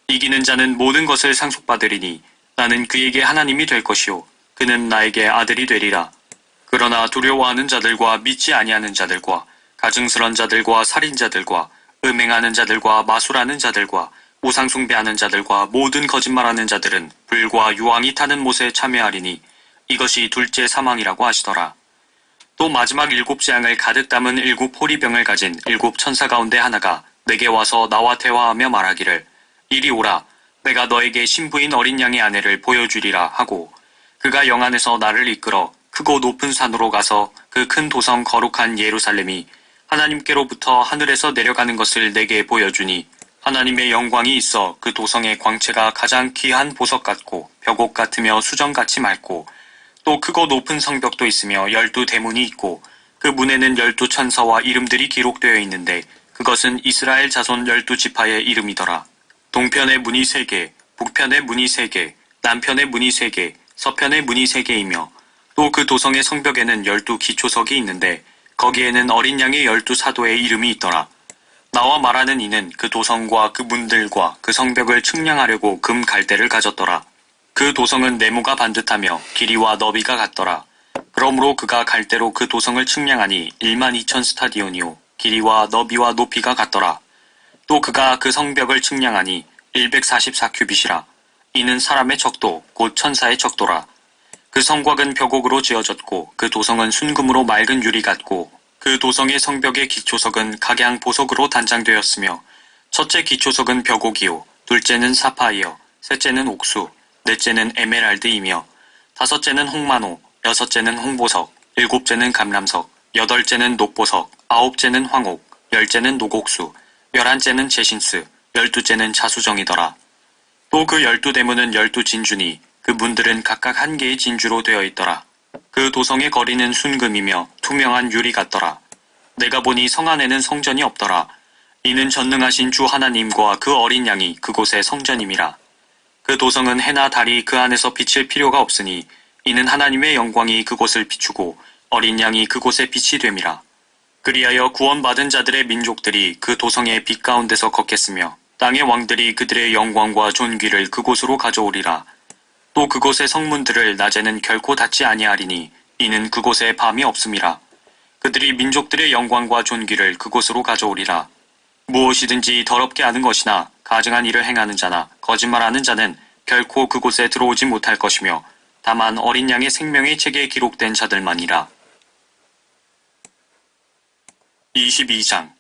이기는 자는 모든 것을 상속받으리니 나는 그에게 하나님이 될 것이요 그는 나에게 아들이 되리라. 그러나 두려워하는 자들과 믿지 아니하는 자들과 가증스런 자들과 살인자들과 음행하는 자들과 마술하는 자들과 우상 숭배하는 자들과 모든 거짓말하는 자들은 불과 유황이 타는 못에 참여하리니 이것이 둘째 사망이라고 하시더라. 또 마지막 7재앙을 가득 담은 7호리병을 가진 7천사 가운데 하나가 내게 와서 나와 대화하며 말하기를 이리 오라, 내가 너에게 신부인 어린 양의 아내를 보여주리라 하고 그가 영안에서 나를 이끌어 크고 높은 산으로 가서 그 큰 도성 거룩한 예루살렘이 하나님께로부터 하늘에서 내려가는 것을 내게 보여주니 하나님의 영광이 있어 그 도성의 광채가 가장 귀한 보석 같고 벽옥 같으며 수정같이 맑고 또 크고 높은 성벽도 있으며 12 대문이 있고 그 문에는 12 천사와 이름들이 기록되어 있는데 그것은 이스라엘 자손 12 지파의 이름이더라. 동편의 문이 3개, 북편의 문이 3개, 남편의 문이 3개, 서편의 문이 3개이며 또 그 도성의 성벽에는 12 기초석이 있는데 거기에는 어린 양의 12 사도의 이름이 있더라. 나와 말하는 이는 그 도성과 그 문들과 그 성벽을 측량하려고 금 갈대를 가졌더라. 그 도성은 네모가 반듯하며 길이와 너비가 같더라. 그러므로 그가 갈대로 그 도성을 측량하니 12,000 스타디온이요 길이와 너비와 높이가 같더라. 또 그가 그 성벽을 측량하니 144 큐빗이라. 이는 사람의 척도 곧 천사의 척도라. 그 성곽은 벽옥으로 지어졌고 그 도성은 순금으로 맑은 유리 같고 그 도성의 성벽의 기초석은 각양 보석으로 단장되었으며 첫째 기초석은 벽옥이요 둘째는 사파이어 셋째는 옥수 넷째는 에메랄드이며 다섯째는 홍마노 여섯째는 홍보석 일곱째는 감람석 여덟째는 녹보석 아홉째는 황옥 열째는 녹옥수 11째는 제신스 12째는 자수정이더라. 또 그 12 대문은 12 진주니 그 문들은 각각 한 개의 진주로 되어 있더라. 그 도성의 거리는 순금이며 투명한 유리 같더라. 내가 보니 성 안에는 성전이 없더라. 이는 전능하신 주 하나님과 그 어린 양이 그곳의 성전임이라. 그 도성은 해나 달이 그 안에서 비칠 필요가 없으니 이는 하나님의 영광이 그곳을 비추고 어린 양이 그곳의 빛이 됨이라. 그리하여 구원받은 자들의 민족들이 그 도성의 빛 가운데서 걷겠으며 땅의 왕들이 그들의 영광과 존귀를 그곳으로 가져오리라. 또 그곳의 성문들을 낮에는 결코 닫지 아니하리니 이는 그곳에 밤이 없음이라. 그들이 민족들의 영광과 존귀를 그곳으로 가져오리라. 무엇이든지 더럽게 하는 것이나 가증한 일을 행하는 자나 거짓말하는 자는 결코 그곳에 들어오지 못할 것이며 다만 어린 양의 생명의 책에 기록된 자들만이라. 22장.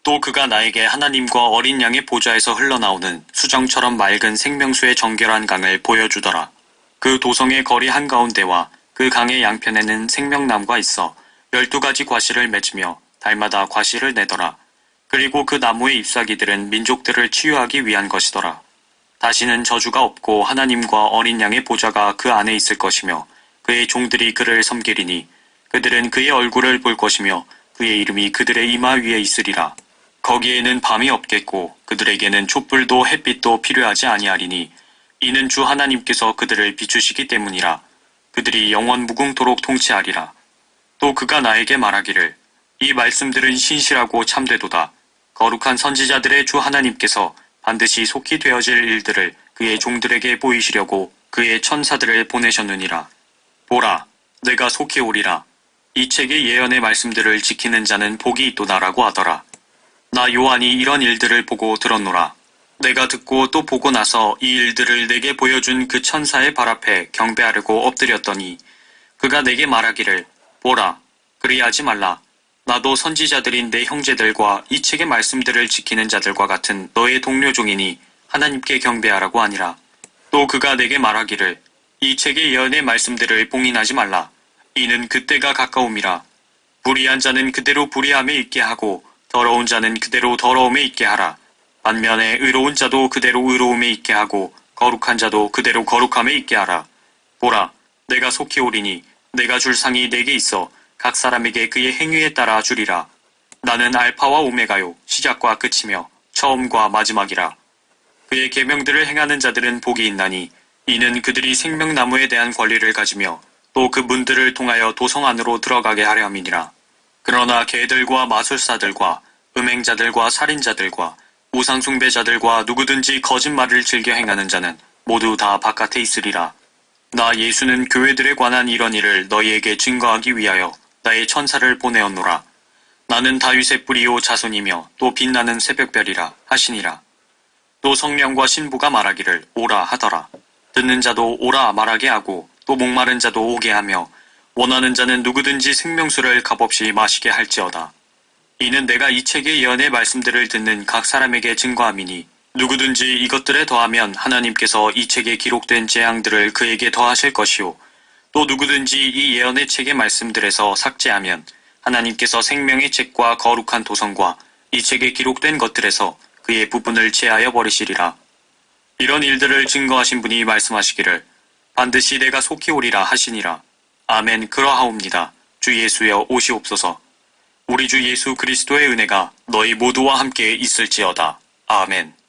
또 그가 나에게 하나님과 어린 양의 보좌에서 흘러나오는 수정처럼 맑은 생명수의 정결한 강을 보여주더라. 그 도성의 거리 한가운데와 그 강의 양편에는 생명나무가 있어 12가지 과실을 맺으며 달마다 과실을 내더라. 그리고 그 나무의 잎사귀들은 민족들을 치유하기 위한 것이더라. 다시는 저주가 없고 하나님과 어린 양의 보좌가 그 안에 있을 것이며 그의 종들이 그를 섬기리니 그들은 그의 얼굴을 볼 것이며 그의 이름이 그들의 이마 위에 있으리라. 거기에는 밤이 없겠고 그들에게는 촛불도 햇빛도 필요하지 아니하리니 이는 주 하나님께서 그들을 비추시기 때문이라. 그들이 영원 무궁토록 통치하리라. 또 그가 나에게 말하기를 이 말씀들은 신실하고 참되도다. 거룩한 선지자들의 주 하나님께서 반드시 속히 되어질 일들을 그의 종들에게 보이시려고 그의 천사들을 보내셨느니라. 보라, 내가 속히 오리라. 이 책의 예언의 말씀들을 지키는 자는 복이 있도다라고 하더라. 나 요한이 이런 일들을 보고 들었노라. 내가 듣고 또 보고 나서 이 일들을 내게 보여준 그 천사의 발 앞에 경배하려고 엎드렸더니 그가 내게 말하기를 보라, 그리하지 말라. 나도 선지자들인 내 형제들과 이 책의 말씀들을 지키는 자들과 같은 너의 동료 종이니 하나님께 경배하라고 하니라. 또 그가 내게 말하기를 이 책의 예언의 말씀들을 봉인하지 말라. 이는 그때가 가까움이라. 불의한 자는 그대로 불의함에 있게 하고 더러운 자는 그대로 더러움에 있게 하라. 반면에 의로운 자도 그대로 의로움에 있게 하고 거룩한 자도 그대로 거룩함에 있게 하라. 보라, 내가 속히 오리니 내가 줄 상이 내게 있어 각 사람에게 그의 행위에 따라 주리라. 나는 알파와 오메가요 시작과 끝이며 처음과 마지막이라. 그의 계명들을 행하는 자들은 복이 있나니 이는 그들이 생명나무에 대한 권리를 가지며 또 그 문들을 통하여 도성 안으로 들어가게 하려 함이니라. 그러나 개들과 마술사들과 음행자들과 살인자들과 우상숭배자들과 누구든지 거짓말을 즐겨 행하는 자는 모두 다 바깥에 있으리라. 나 예수는 교회들에 관한 이런 일을 너희에게 증거하기 위하여 나의 천사를 보내었노라. 나는 다윗의 뿌리요 자손이며 또 빛나는 새벽별이라 하시니라. 또 성령과 신부가 말하기를 오라 하더라. 듣는 자도 오라 말하게 하고 또 목마른 자도 오게 하며 원하는 자는 누구든지 생명수를 값없이 마시게 할지어다. 이는 내가 이 책의 예언의 말씀들을 듣는 각 사람에게 증거함이니 누구든지 이것들에 더하면 하나님께서 이 책에 기록된 재앙들을 그에게 더하실 것이요 또 누구든지 이 예언의 책의 말씀들에서 삭제하면 하나님께서 생명의 책과 거룩한 도성과 이 책에 기록된 것들에서 그의 부분을 제하여 버리시리라. 이런 일들을 증거하신 분이 말씀하시기를 반드시 내가 속히 오리라 하시니라. 아멘. 그러하옵니다. 주 예수여 오시옵소서. 우리 주 예수 그리스도의 은혜가 너희 모두와 함께 있을지어다. 아멘.